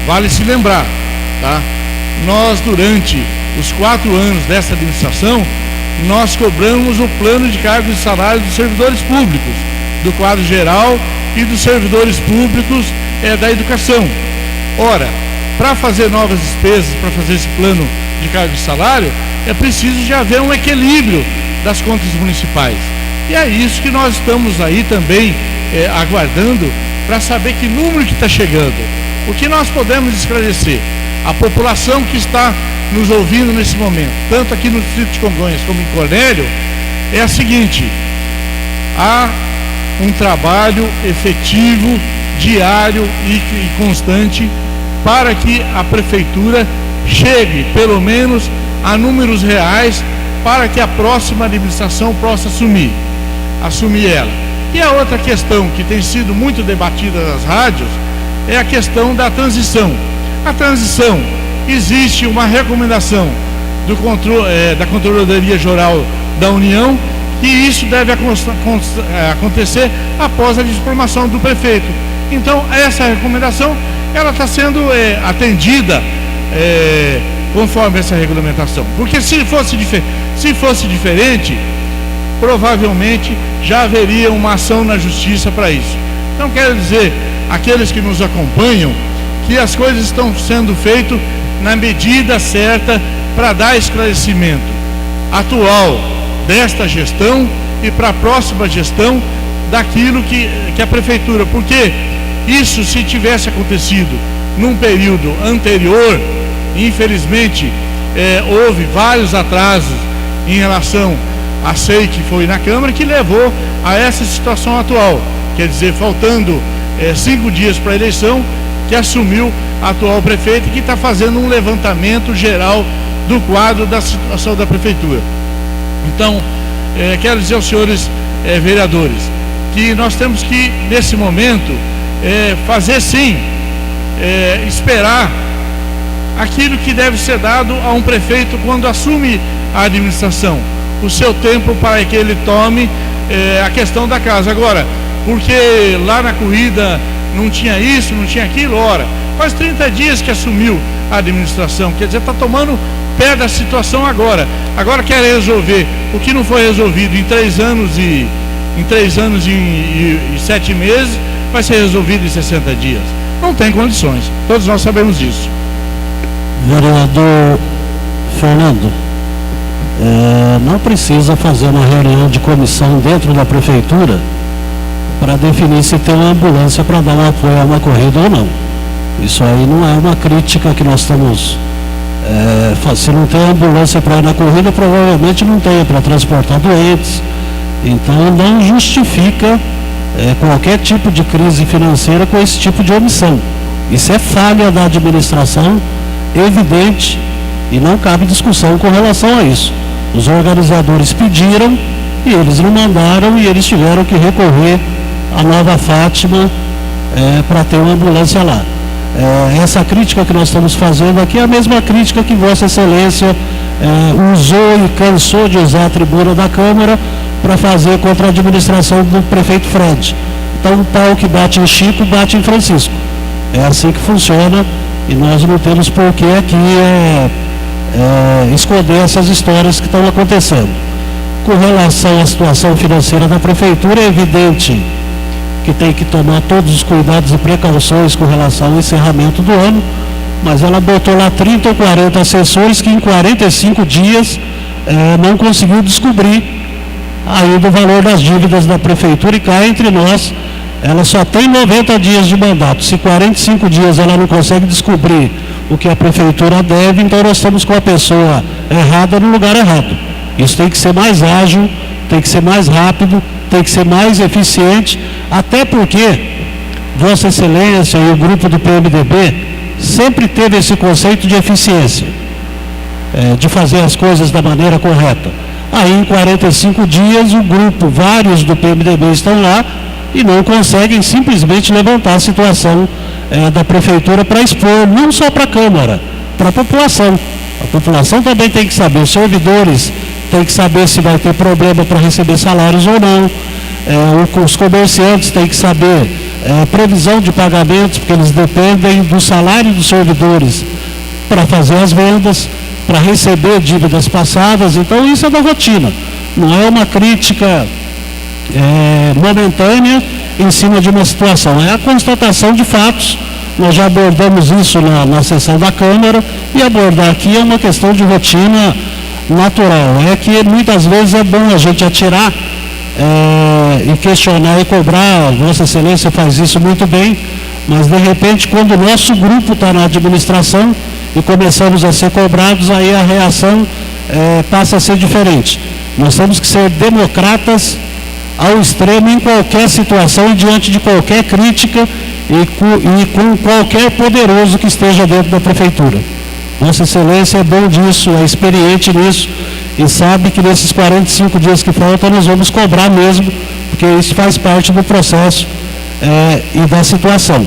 vale se lembrar, tá? Nós, durante os 4 anos dessa administração, nós cobramos o plano de cargos e salários dos servidores públicos, do quadro geral e dos servidores públicos da educação. Ora, para fazer novas despesas, para fazer esse plano de cargo e salário, é preciso já haver um equilíbrio das contas municipais. E é isso que nós estamos aí também aguardando para saber que número que está chegando. O que nós podemos esclarecer? A população que está nos ouvindo nesse momento, tanto aqui no Distrito de Congonhas como em Cornélio, é a seguinte: há um trabalho efetivo, diário e constante para que a Prefeitura chegue, pelo menos, a números reais para que a próxima administração possa assumir ela. E a outra questão que tem sido muito debatida nas rádios é a questão da transição. A transição, existe uma recomendação da Controladoria Geral da União que isso deve acontecer após a diplomação do prefeito. Então, essa recomendação, ela está sendo atendida conforme essa regulamentação. Porque se fosse diferente, provavelmente já haveria uma ação na justiça para isso. Então, quero dizer, aqueles que nos acompanham, que as coisas estão sendo feitas na medida certa para dar esclarecimento atual desta gestão e para a próxima gestão daquilo que a Prefeitura, porque isso, se tivesse acontecido num período anterior, infelizmente houve vários atrasos em relação à SEI que foi na Câmara, que levou a essa situação atual. Quer dizer, faltando 5 dias para a eleição, que assumiu a atual prefeita, que está fazendo um levantamento geral do quadro da situação da Prefeitura. Então, quero dizer aos senhores vereadores, que nós temos que, nesse momento, fazer sim, esperar aquilo que deve ser dado a um prefeito quando assume a administração, o seu tempo para que ele tome a questão da casa. Agora, porque lá na corrida não tinha isso, não tinha aquilo, ora, faz 30 dias que assumiu a administração, quer dizer, está tomando pé da situação agora quer resolver o que não foi resolvido em 3 anos e 7 meses, vai ser resolvido em 60 dias. Não tem condições, todos nós sabemos disso. Vereador Fernando, não precisa fazer uma reunião de comissão dentro da Prefeitura para definir se tem uma ambulância para dar um apoio a uma corrida ou não. Isso aí não é uma crítica que nós estamos... se não tem ambulância para ir na corrida, provavelmente não tem para transportar doentes. Então não justifica qualquer tipo de crise financeira com esse tipo de omissão. Isso é falha da administração evidente e não cabe discussão com relação a isso. Os organizadores pediram e eles não mandaram e eles tiveram que recorrer à Nova Fátima para ter uma ambulância lá. Essa crítica que nós estamos fazendo aqui é a mesma crítica que Vossa Excelência usou e cansou de usar a tribuna da Câmara para fazer contra a administração do prefeito Fred. Então, o pau que bate em Chico, bate em Francisco. É assim que funciona e nós não temos por que aqui esconder essas histórias que estão acontecendo. Com relação à situação financeira da Prefeitura, é evidente que tem que tomar todos os cuidados e precauções com relação ao encerramento do ano, mas ela botou lá 30 ou 40 assessores que em 45 dias não conseguiu descobrir ainda o valor das dívidas da Prefeitura, e cá entre nós, ela só tem 90 dias de mandato. Se 45 dias ela não consegue descobrir o que a Prefeitura deve, então nós estamos com a pessoa errada no lugar errado. Isso tem que ser mais ágil, tem que ser mais rápido, tem que ser mais eficiente, até porque Vossa Excelência e o grupo do PMDB sempre teve esse conceito de eficiência, de fazer as coisas da maneira correta. Aí em 45 dias o grupo, vários do PMDB estão lá e não conseguem simplesmente levantar a situação da Prefeitura para expor, não só para a Câmara, para a população. A população também tem que saber, os servidores têm que saber se vai ter problema para receber salários ou não, os comerciantes têm que saber previsão de pagamentos, porque eles dependem do salário dos servidores para fazer as vendas, para receber dívidas passadas. Então isso é da rotina, não é uma crítica momentânea em cima de uma situação, é a constatação de fatos. Nós já abordamos isso na sessão da Câmara, e abordar aqui é uma questão de rotina natural. É que muitas vezes é bom a gente atirar e questionar e cobrar. Vossa Excelência faz isso muito bem, mas de repente quando o nosso grupo está na administração e começamos a ser cobrados, aí a reação passa a ser diferente. Nós temos que ser democratas ao extremo em qualquer situação e diante de qualquer crítica e com qualquer poderoso que esteja dentro da Prefeitura. Vossa Excelência é bom disso, é experiente nisso e sabe que nesses 45 dias que faltam nós vamos cobrar mesmo, porque isso faz parte do processo e da situação.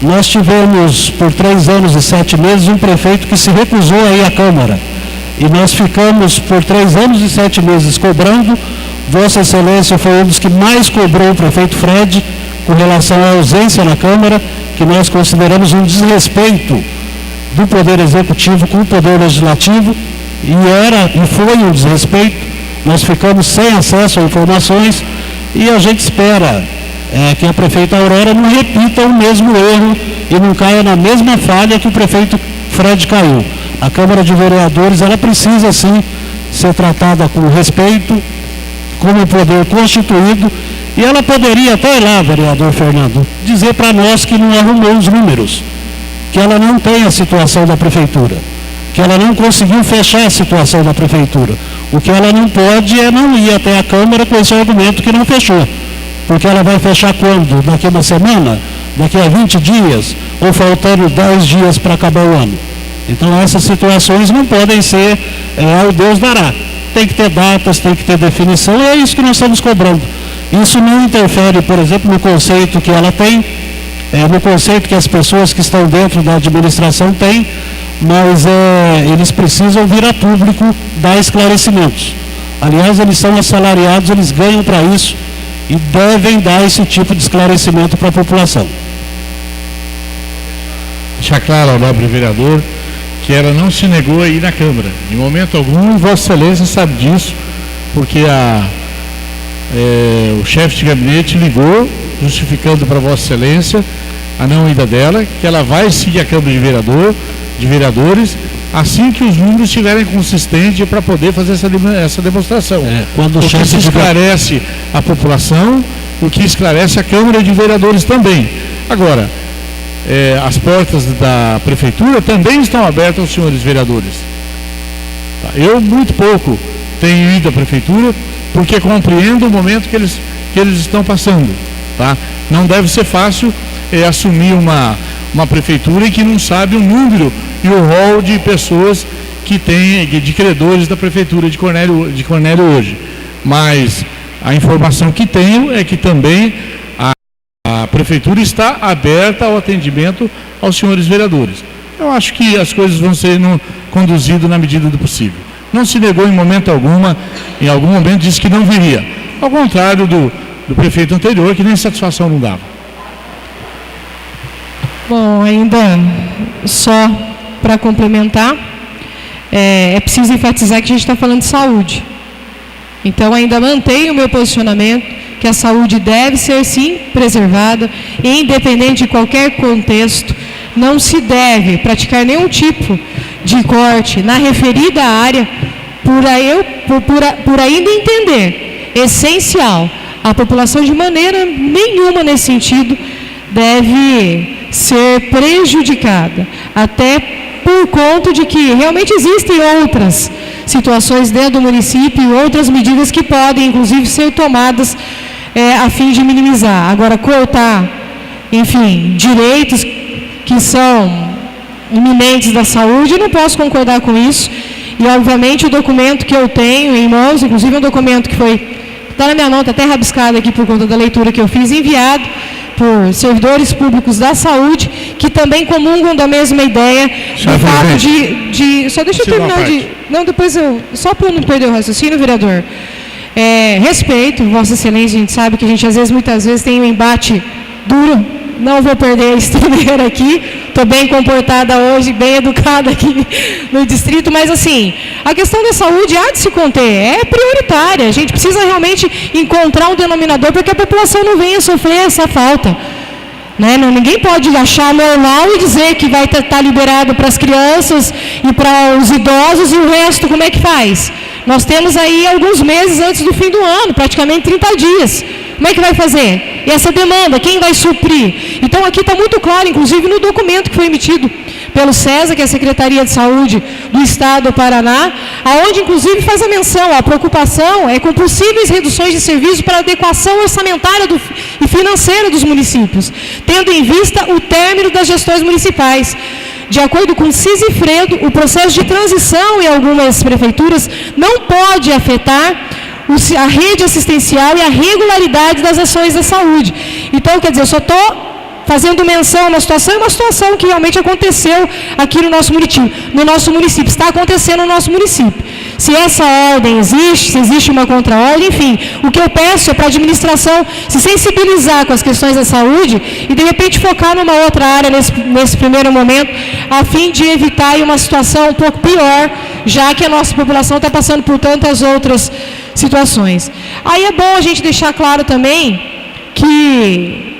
Nós tivemos por 3 anos e 7 meses um prefeito que se recusou a ir à Câmara, e nós ficamos por 3 anos e 7 meses cobrando. Vossa Excelência foi um dos que mais cobrou o prefeito Fred com relação à ausência na Câmara, que nós consideramos um desrespeito do Poder Executivo com o Poder Legislativo, e foi um desrespeito. Nós ficamos sem acesso a informações e a gente espera que a prefeita Aurora não repita o mesmo erro e não caia na mesma falha que o prefeito Fred caiu. A Câmara de Vereadores, ela precisa sim ser tratada com respeito, como poder constituído, e ela poderia até ir lá, vereador Fernando, dizer para nós que não arrumou os números, que ela não tem a situação da Prefeitura, que ela não conseguiu fechar a situação da Prefeitura. O que ela não pode é não ir até a Câmara com esse argumento que não fechou, porque ela vai fechar quando? Daqui a uma semana? Daqui a 20 dias? Ou faltando 10 dias para acabar o ano? Então essas situações não podem ser ao Deus dará. Tem que ter datas, tem que ter definição, e é isso que nós estamos cobrando. Isso não interfere, por exemplo, no conceito que ela tem, no conceito que as pessoas que estão dentro da administração têm, mas eles precisam vir a público dar esclarecimentos. Aliás, eles são assalariados, eles ganham para isso e devem dar esse tipo de esclarecimento para a população. Deixar claro ao nobre vereador que ela não se negou a ir na Câmara, em momento algum. Vossa Excelência sabe disso, porque o chefe de gabinete ligou, justificando para Vossa Excelência a não ida dela, que ela vai seguir a Câmara de Vereadores, assim que os números estiverem consistentes para poder fazer essa demonstração. Quando o que esclarece a população, o que esclarece a Câmara de Vereadores também. Agora, as portas da Prefeitura também estão abertas aos senhores vereadores. Eu muito pouco tenho ido à Prefeitura, porque compreendo o momento que eles estão passando. Tá? Não deve ser fácil assumir uma Prefeitura em que não sabe o número e o rol de pessoas que tem, de credores da Prefeitura de Cornélio hoje. mas a informação que tenho é que também a Prefeitura está aberta ao atendimento aos senhores vereadores. Eu acho que as coisas vão ser conduzidas na medida do possível. Não se negou em momento alguma, em algum momento disse que não viria. Ao contrário do prefeito anterior, que nem satisfação não dava. Bom, ainda só para complementar, é preciso enfatizar que a gente está falando de saúde. Então, ainda mantenho o meu posicionamento, que a saúde deve ser, sim, preservada, independente de qualquer contexto. Não se deve praticar nenhum tipo de corte na referida área, por ainda entender essencial. A população, de maneira nenhuma nesse sentido, deve ser prejudicada, até por conta de que realmente existem outras situações dentro do município e outras medidas que podem, inclusive, ser tomadas a fim de minimizar. Agora, cortar, enfim, direitos que são iminentes da saúde, eu não posso concordar com isso. E, obviamente, o documento que eu tenho em mãos, inclusive um documento que está na minha mão, está até rabiscado aqui por conta da leitura que eu fiz, enviado por servidores públicos da saúde, que também comungam da mesma ideia, do fato de... Só deixa eu terminar de... Não, depois só para não perder o raciocínio, vereador. Respeito, Vossa Excelência, a gente sabe que a gente, muitas vezes, tem um embate duro. Não vou perder a estribeira aqui, estou bem comportada hoje, bem educada aqui no distrito, mas assim, a questão da saúde há de se conter, é prioritária, a gente precisa realmente encontrar um denominador para que a população não venha sofrer essa falta. Né? Ninguém pode achar normal e dizer que vai estar liberado para as crianças e para os idosos e o resto como é que faz? Nós temos aí alguns meses antes do fim do ano, praticamente 30 dias. Como é que vai fazer? E essa demanda, quem vai suprir? Então aqui está muito claro, inclusive no documento que foi emitido pelo SESA, que é a Secretaria de Saúde do Estado do Paraná, aonde inclusive faz a menção, a preocupação é com possíveis reduções de serviços para adequação orçamentária e financeira dos municípios, tendo em vista o término das gestões municipais. De acordo com Cisifredo, o processo de transição em algumas prefeituras não pode afetar a rede assistencial e a regularidade das ações da saúde. Então, quer dizer, eu só estou fazendo menção a uma situação que realmente aconteceu aqui no nosso município, está acontecendo no nosso município. Se essa ordem existe, se existe uma contra-ordem, enfim, o que eu peço é para a administração se sensibilizar com as questões da saúde e, de repente, focar numa outra área nesse primeiro momento, a fim de evitar uma situação um pouco pior, já que a nossa população está passando por tantas outras situações. Aí é bom a gente deixar claro também que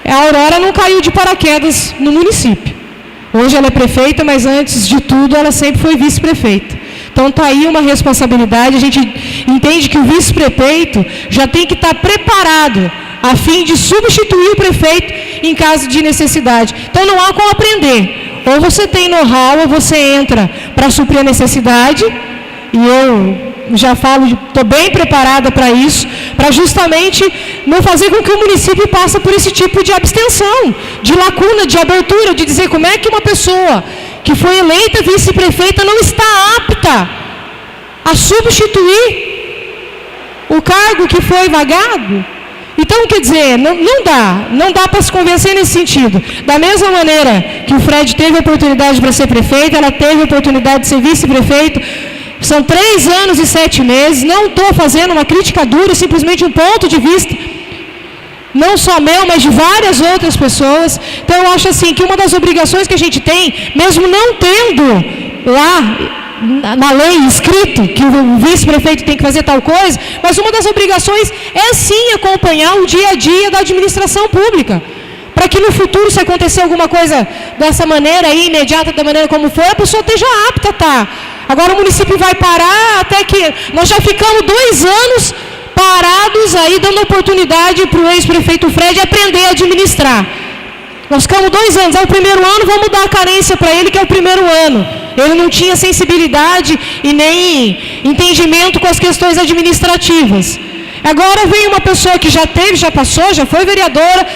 a Aurora não caiu de paraquedas no município. Hoje ela é prefeita, mas antes de tudo ela sempre foi vice-prefeita. Então está aí uma responsabilidade, a gente entende que o vice-prefeito já tem que estar preparado a fim de substituir o prefeito em caso de necessidade. Então não há como aprender. Ou você tem know-how, ou você entra para suprir a necessidade, e eu já falo, estou bem preparada para isso, para justamente não fazer com que o município passe por esse tipo de abstenção, de lacuna, de abertura, de dizer como é que uma pessoa que foi eleita vice-prefeita não está apta a substituir o cargo que foi vagado. Então, quer dizer, não dá para se convencer nesse sentido. Da mesma maneira que o Fred teve a oportunidade para ser prefeito, ela teve a oportunidade de ser vice-prefeito. São 3 anos e 7 meses, não estou fazendo uma crítica dura, simplesmente um ponto de vista, não só meu, mas de várias outras pessoas. Então eu acho assim, que uma das obrigações que a gente tem, mesmo não tendo lá na lei escrito que o vice-prefeito tem que fazer tal coisa, mas uma das obrigações é sim acompanhar o dia a dia da administração pública, para que no futuro, se acontecer alguma coisa dessa maneira aí, imediata, da maneira como foi, a pessoa esteja apta, tá? Agora o município vai parar até que... Nós já ficamos 2 anos parados aí, dando oportunidade para o ex-prefeito Fred aprender a administrar. Nós ficamos 2 anos. O primeiro ano, vamos dar a carência para ele, que é o primeiro ano. Ele não tinha sensibilidade e nem entendimento com as questões administrativas. Agora vem uma pessoa que já teve, já passou, já foi vereadora,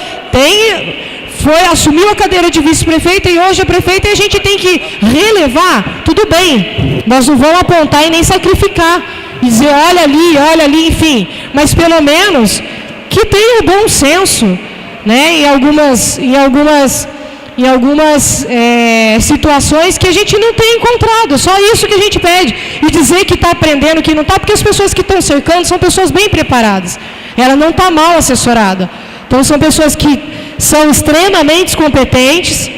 assumiu a cadeira de vice-prefeita e hoje é prefeita, e a gente tem que relevar, tudo bem, nós não vamos apontar e nem sacrificar e dizer olha ali, enfim, mas pelo menos que tenha o bom senso, né, em algumas situações que a gente não tem encontrado, só isso que a gente pede, e dizer que está aprendendo, que não está, porque as pessoas que estão cercando são pessoas bem preparadas, ela não está mal assessorada, então são pessoas que são extremamente competentes,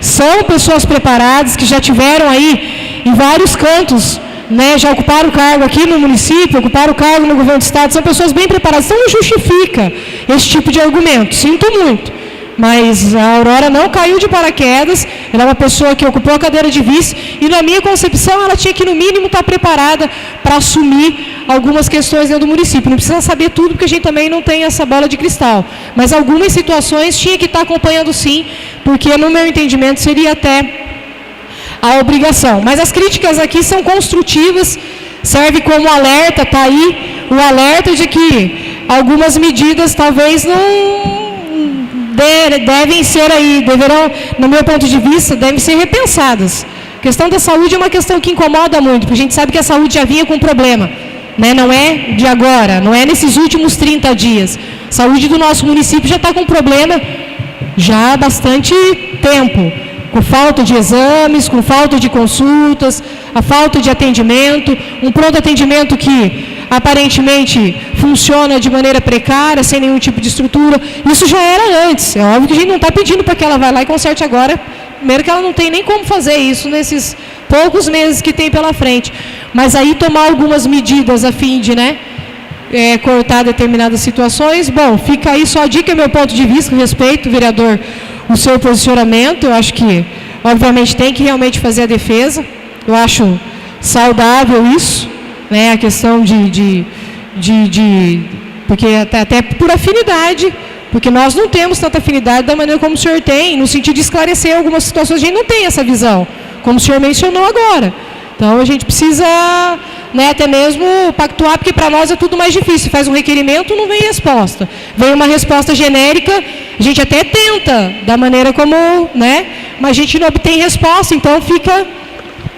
são pessoas preparadas, que já tiveram aí em vários cantos, né, já ocuparam o cargo aqui no município, ocuparam o cargo no governo do estado, são pessoas bem preparadas, então não justifica esse tipo de argumento, sinto muito. Mas a Aurora não caiu de paraquedas, ela é uma pessoa que ocupou a cadeira de vice e, na minha concepção, ela tinha que, no mínimo, estar preparada para assumir algumas questões dentro do município. Não precisa saber tudo, porque a gente também não tem essa bola de cristal. Mas algumas situações tinha que estar acompanhando sim, porque, no meu entendimento, seria até a obrigação. Mas as críticas aqui são construtivas, serve como alerta, está aí o alerta de que algumas medidas talvez não devem ser aí, deverão, no meu ponto de vista, devem ser repensadas. A questão da saúde é uma questão que incomoda muito, porque a gente sabe que a saúde já vinha com problema, né? Não é de agora, não é nesses últimos 30 dias. A saúde do nosso município já está com problema já há bastante tempo, com falta de exames, com falta de consultas, a falta de atendimento, um pronto atendimento que aparentemente funciona de maneira precária, sem nenhum tipo de estrutura. Isso já era antes. É óbvio que a gente não está pedindo para que ela vá lá e conserte agora, primeiro que ela não tem nem como fazer isso nesses poucos meses que tem pela frente. Mas aí tomar algumas medidas a fim de, né, cortar determinadas situações. Bom, fica aí só a dica, meu ponto de vista, respeito, vereador, o seu posicionamento. Eu acho que, obviamente, tem que realmente fazer a defesa. Eu acho saudável isso, né, a questão porque até por afinidade, porque nós não temos tanta afinidade da maneira como o senhor tem, no sentido de esclarecer algumas situações, a gente não tem essa visão, como o senhor mencionou agora. Então, a gente precisa, né, até mesmo pactuar, porque para nós é tudo mais difícil. Faz um requerimento, não vem resposta. Vem uma resposta genérica, a gente até tenta, da maneira como, né, mas a gente não obtém resposta, então fica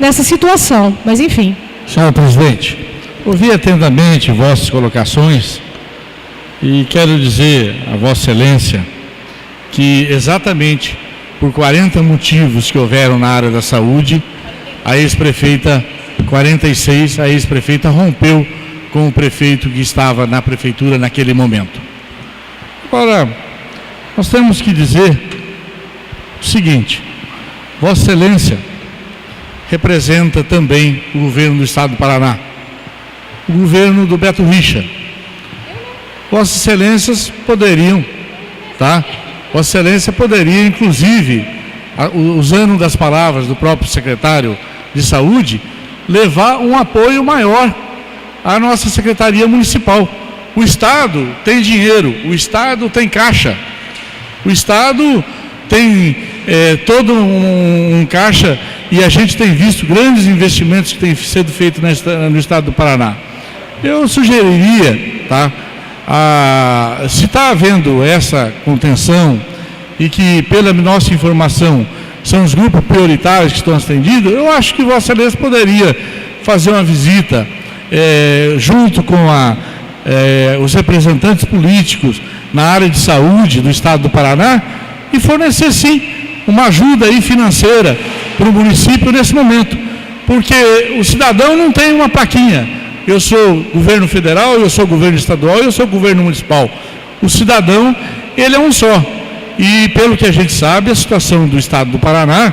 nessa situação. Mas, enfim. Senhor presidente, ouvi atentamente vossas colocações e quero dizer a Vossa Excelência que exatamente por 40 motivos que houveram na área da saúde, a ex-prefeita, 46, a ex-prefeita rompeu com o prefeito que estava na prefeitura naquele momento. Agora, nós temos que dizer o seguinte: Vossa Excelência representa também o governo do estado do Paraná, o governo do Beto Richa. Vossas Excelências poderiam, tá? Vossa Excelência poderia, inclusive, usando das palavras do próprio secretário de Saúde, levar um apoio maior à nossa Secretaria Municipal. O Estado tem dinheiro, o Estado tem caixa, o Estado tem todo um caixa, e a gente tem visto grandes investimentos que têm sido feitos no estado do Paraná. Eu sugeriria, tá, se está havendo essa contenção e que, pela nossa informação, são os grupos prioritários que estão atendidos, eu acho que Vossa Excelência poderia fazer uma visita junto com os representantes políticos na área de saúde do estado do Paraná e fornecer, sim, uma ajuda aí financeira para o município nesse momento, porque o cidadão não tem uma plaquinha, eu sou governo federal, eu sou governo estadual, eu sou governo municipal. O cidadão, ele é um só, e pelo que a gente sabe, a situação do estado do Paraná,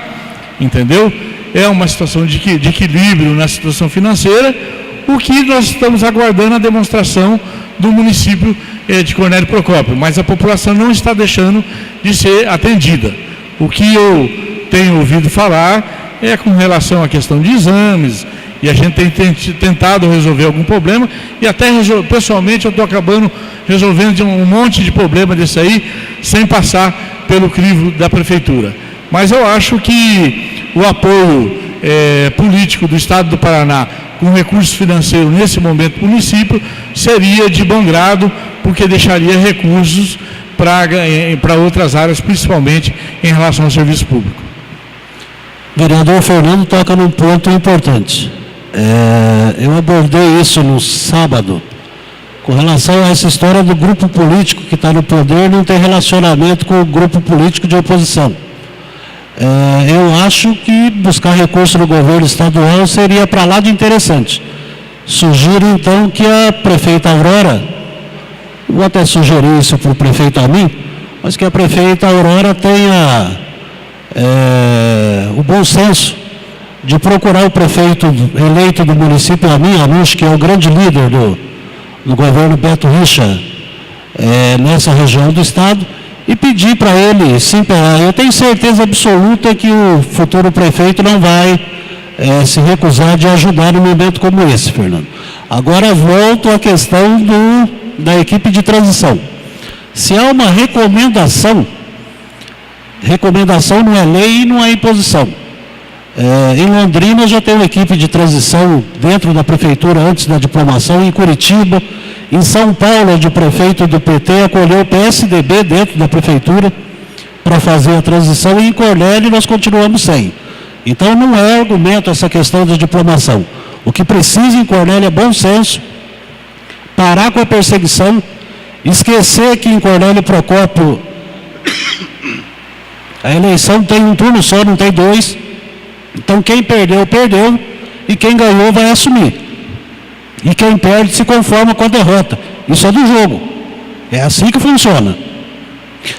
entendeu, é uma situação de equilíbrio na situação financeira, o que nós estamos aguardando a demonstração do município de Cornélio Procópio, mas a população não está deixando de ser atendida. O que eu tenho ouvido falar é com relação à questão de exames, e a gente tem tentado resolver algum problema, e até pessoalmente eu estou acabando resolvendo um monte de problema desse aí, sem passar pelo crivo da prefeitura. Mas eu acho que o apoio político do estado do Paraná com recurso financeiro nesse momento do município seria de bom grado, porque deixaria recursos para outras áreas, principalmente em relação ao serviço público. Vereador Fernando toca num ponto importante. Eu abordei isso no sábado, com relação a essa história do grupo político que está no poder não ter relacionamento com o grupo político de oposição. Eu acho que buscar recurso no governo estadual seria para lá de interessante. Sugiro então que a prefeita Aurora, vou até sugerir isso para o prefeito Amin, mas que a prefeita Aurora tenha o bom senso de procurar o prefeito eleito do município Amin Anush, que é o grande líder do governo Beto Richa nessa região do estado, e pedir para ele se empenhar. Eu tenho certeza absoluta que o futuro prefeito não vai se recusar de ajudar num momento como esse, Fernando. Agora volto à questão da equipe de transição. Se há uma recomendação não é lei e não é imposição. Em Londrina já tem uma equipe de transição dentro da prefeitura antes da diplomação, em Curitiba, em São Paulo, onde o prefeito do PT acolheu o PSDB dentro da prefeitura para fazer a transição, e em Cornélio nós continuamos sem. Então não é argumento essa questão da diplomação. O que precisa em Cornélio é bom senso, parar com a perseguição, esquecer que em Cornélio Procópio a eleição tem um turno só, não tem dois. Então quem perdeu, perdeu, e quem ganhou vai assumir. E quem perde se conforma com a derrota. Isso é do jogo. É assim que funciona.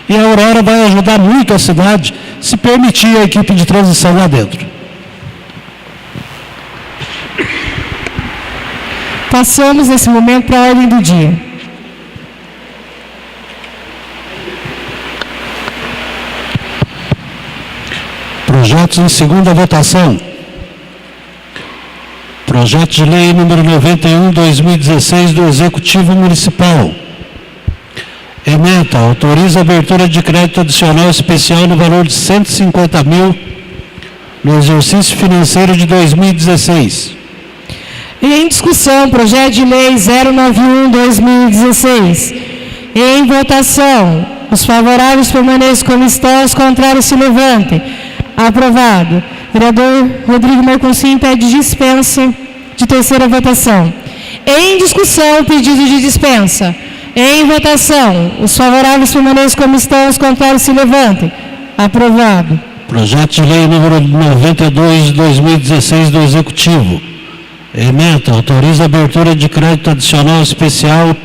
E a Aurora vai ajudar muito a cidade se permitir a equipe de transição lá dentro. Passamos nesse momento para a ordem do dia. Projetos em segunda votação. Projeto de lei número 91/2016 do Executivo Municipal. Ementa, autoriza a abertura de crédito adicional especial no valor de 150 mil no exercício financeiro de 2016. E em discussão, projeto de lei 091/2016. Em votação, os favoráveis permaneçam como estão, os contrários se levantem. Aprovado. Vereador Rodrigo Marconsim pede dispensa de terceira votação. Em discussão, pedido de dispensa. Em votação, os favoráveis permaneçam como estão, os contrários se levantem. Aprovado. Projeto de lei número 92/2016 do Executivo. Ementa, autoriza a abertura de crédito adicional especial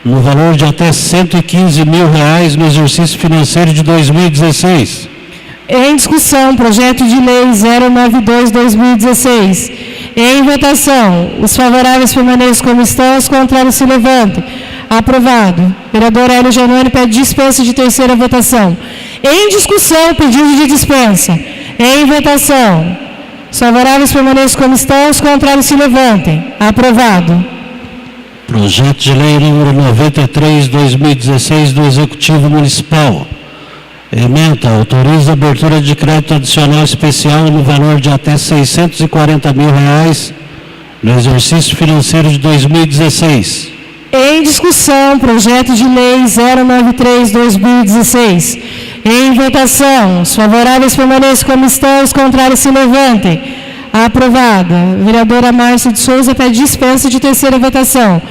no valor de até R$115 mil no exercício financeiro de 2016. Em discussão, projeto de lei 092/2016. Em votação, os favoráveis permaneçam como estão, os contrários se levantem. Aprovado. Vereador Hélio Janone pede dispensa de terceira votação. Em discussão, pedido de dispensa. Em votação, os favoráveis permaneçam como estão, os contrários se levantem. Aprovado. Projeto de lei número 93/2016 do Executivo Municipal. Ementa, autoriza a abertura de crédito adicional especial no valor de até R$640 mil no exercício financeiro de 2016. Em discussão, projeto de lei 093/2016. Em votação, os favoráveis permaneçam como estão, os contrários se levantem. Aprovada. Vereadora Márcia de Souza pede dispensa de terceira votação.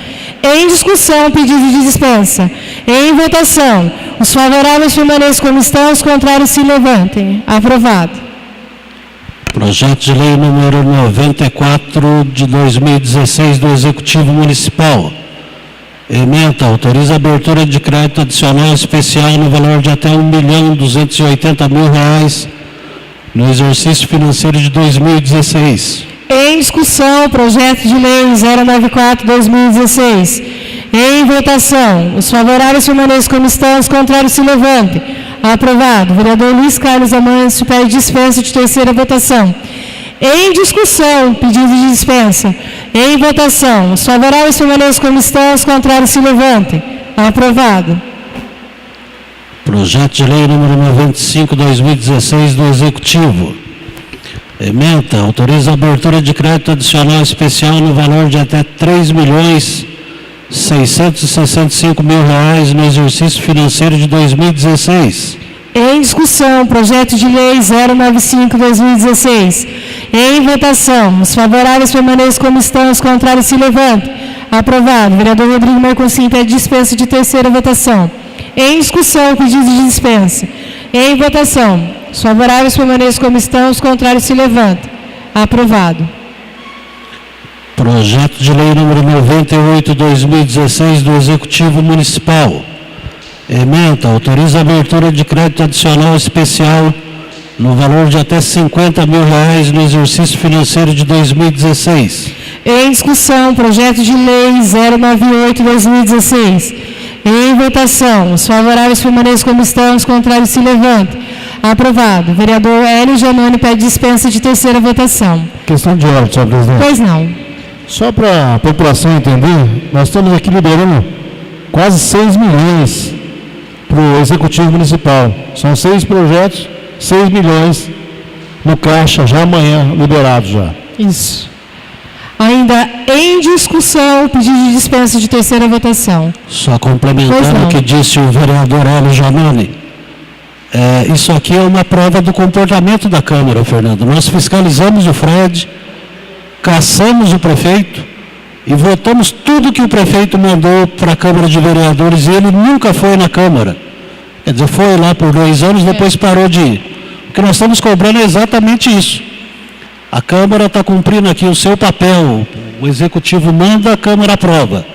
Em discussão, pedido de dispensa. Em votação, os favoráveis permaneçam como estão, os contrários se levantem. Aprovado. Projeto de lei número 94/2016 do Executivo Municipal. Ementa, autoriza a abertura de crédito adicional especial no valor de até R$1.280 mil no exercício financeiro de 2016. Em discussão, projeto de lei 094/2016. Em votação, os favoráveis permaneçam como estão, os contrários se levantem. Aprovado. Vereador Luiz Carlos Amâncio pede dispensa de terceira votação. Em discussão, pedido de dispensa. Em votação, os favoráveis permaneçam como estão, os contrários se levantem. Aprovado. Projeto de lei número 95/2016 do Executivo. Ementa, autoriza a abertura de crédito adicional especial no valor de até R$3.665 mil no exercício financeiro de 2016. Em discussão, projeto de lei 095/2016. Em votação, os favoráveis permaneçam como estão, os contrários se levantem. Aprovado. Vereador Rodrigo Marconcinho pede dispensa de terceira votação. Em discussão, pedido de dispensa. Em votação, os favoráveis permaneçam como estão, os contrários se levantem. Aprovado. Projeto de lei número 98/2016 do Executivo Municipal. Ementa, autoriza a abertura de crédito adicional especial no valor de até R$50 mil no exercício financeiro de 2016. Em discussão, projeto de lei 098/2016. Em votação, os favoráveis permaneçam como estão, os contrários se levantem. Aprovado. Vereador Hélio Janone pede dispensa de terceira votação. Questão de ordem, senhor presidente. Pois não. Só para a população entender, nós estamos aqui liberando quase 6 milhões para o Executivo Municipal. São 6 projetos, 6 milhões no caixa, já amanhã, liberados já. Isso. Ainda em discussão, pedido de dispensa de terceira votação. Só complementando o que disse o vereador Hélio Janone, isso aqui é uma prova do comportamento da Câmara, Fernando. Nós fiscalizamos o Fred, caçamos o prefeito e votamos tudo que o prefeito mandou para a Câmara de Vereadores e ele nunca foi na Câmara. Quer dizer, foi lá por 2 anos, depois parou de ir. O que nós estamos cobrando é exatamente isso. A Câmara está cumprindo aqui o seu papel, o Executivo manda, a Câmara aprova.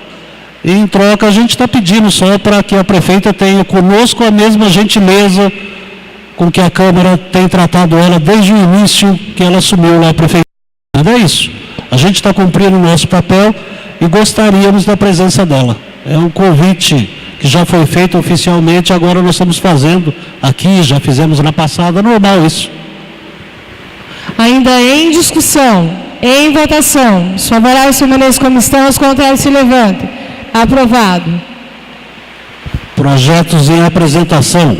E em troca a gente está pedindo só para que a prefeita tenha conosco a mesma gentileza com que a Câmara tem tratado ela desde o início que ela assumiu lá a prefeitura. É isso. A gente está cumprindo o nosso papel e gostaríamos da presença dela. É um convite que já foi feito oficialmente, agora nós estamos fazendo aqui, já fizemos na passada, normal isso. Ainda em discussão, em votação, os favoráveis permaneçam como estão, os contrários se levantem. Aprovado. Projetos em apresentação.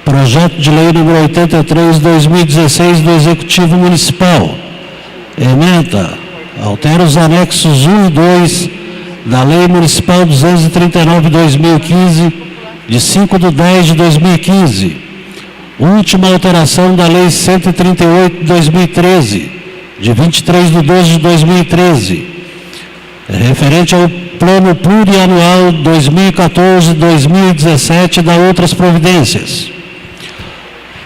Projeto de lei número 83/2016 do Executivo Municipal. Ementa, altera os anexos 1 e 2 da Lei Municipal 239/2015, de 5/10/2015. Última alteração da Lei 138/2013, de 23/12/2013, referente ao Plano Plurianual 2014-2017 e da outras providências.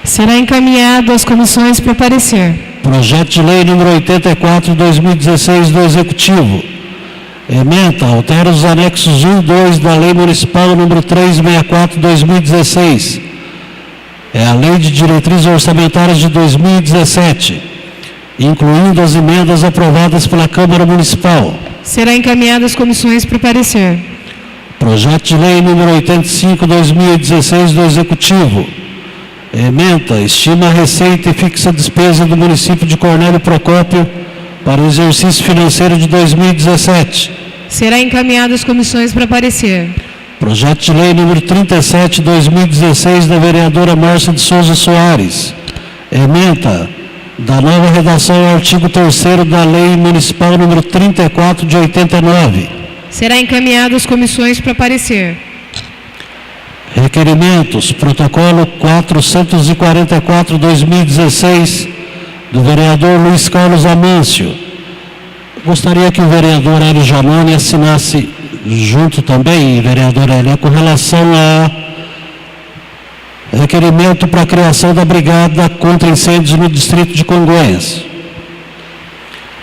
Será encaminhado às comissões para parecer. Projeto de lei número 84/2016 do Executivo. Ementa, altera os anexos 1 e 2 da Lei Municipal número 364/2016. É a Lei de Diretrizes Orçamentárias de 2017, incluindo as emendas aprovadas pela Câmara Municipal. Será encaminhado às comissões para parecer. Projeto de lei número 85/2016 do Executivo. Ementa, estima a receita e fixa a despesa do município de Cornélio Procópio para o exercício financeiro de 2017. Será encaminhado às comissões para parecer. Projeto de lei número 37/2016 da vereadora Márcia de Souza Soares. Ementa, da nova redação ao artigo 3º da Lei Municipal número 34 de 89. Será encaminhado às comissões para parecer. Requerimentos, protocolo 444/2016 do vereador Luiz Carlos Amâncio. Gostaria que o vereador Hélio Janone assinasse junto também, vereador Hélio, com relação a requerimento para a criação da Brigada contra Incêndios no Distrito de Congonhas,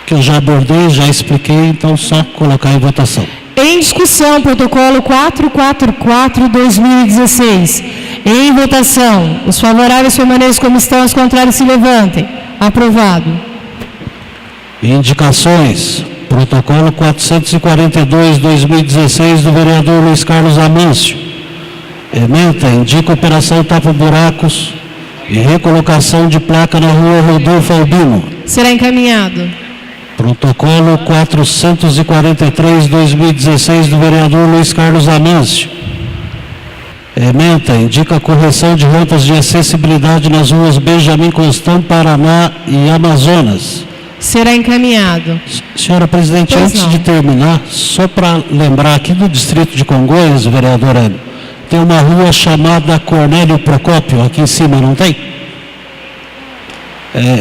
que eu já abordei, já expliquei, então só colocar em votação. Em discussão, protocolo 444/2016. Em votação, os favoráveis permaneçam como estão, os contrários se levantem. Aprovado. Indicações. Protocolo 442/2016 do vereador Luiz Carlos Amâncio. Ementa, indica operação tapa-buracos e recolocação de placa na rua Rodolfo Albino. Será encaminhado. Protocolo 443/2016 do vereador Luiz Carlos Amâncio. Ementa, indica a correção de rampas de acessibilidade nas ruas Benjamin Constant, Paraná e Amazonas. Será encaminhado. Senhora presidente, antes de terminar, só para lembrar aqui do distrito de Congonhas, vereador Hélio, tem uma rua chamada Cornélio Procópio, aqui em cima, não tem?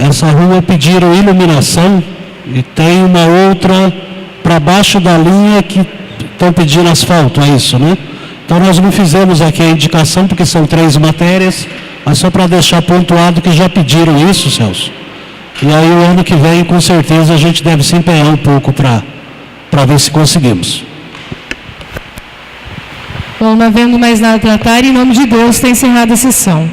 Essa rua pediram iluminação e tem uma outra para baixo da linha que estão pedindo asfalto, é isso, né? Então nós não fizemos aqui a indicação porque são 3 matérias, mas só para deixar pontuado que já pediram isso, Celso. E aí o ano que vem, com certeza, a gente deve se empenhar um pouco para ver se conseguimos. Bom, não havendo mais nada a tratar, em nome de Deus, está encerrada a sessão.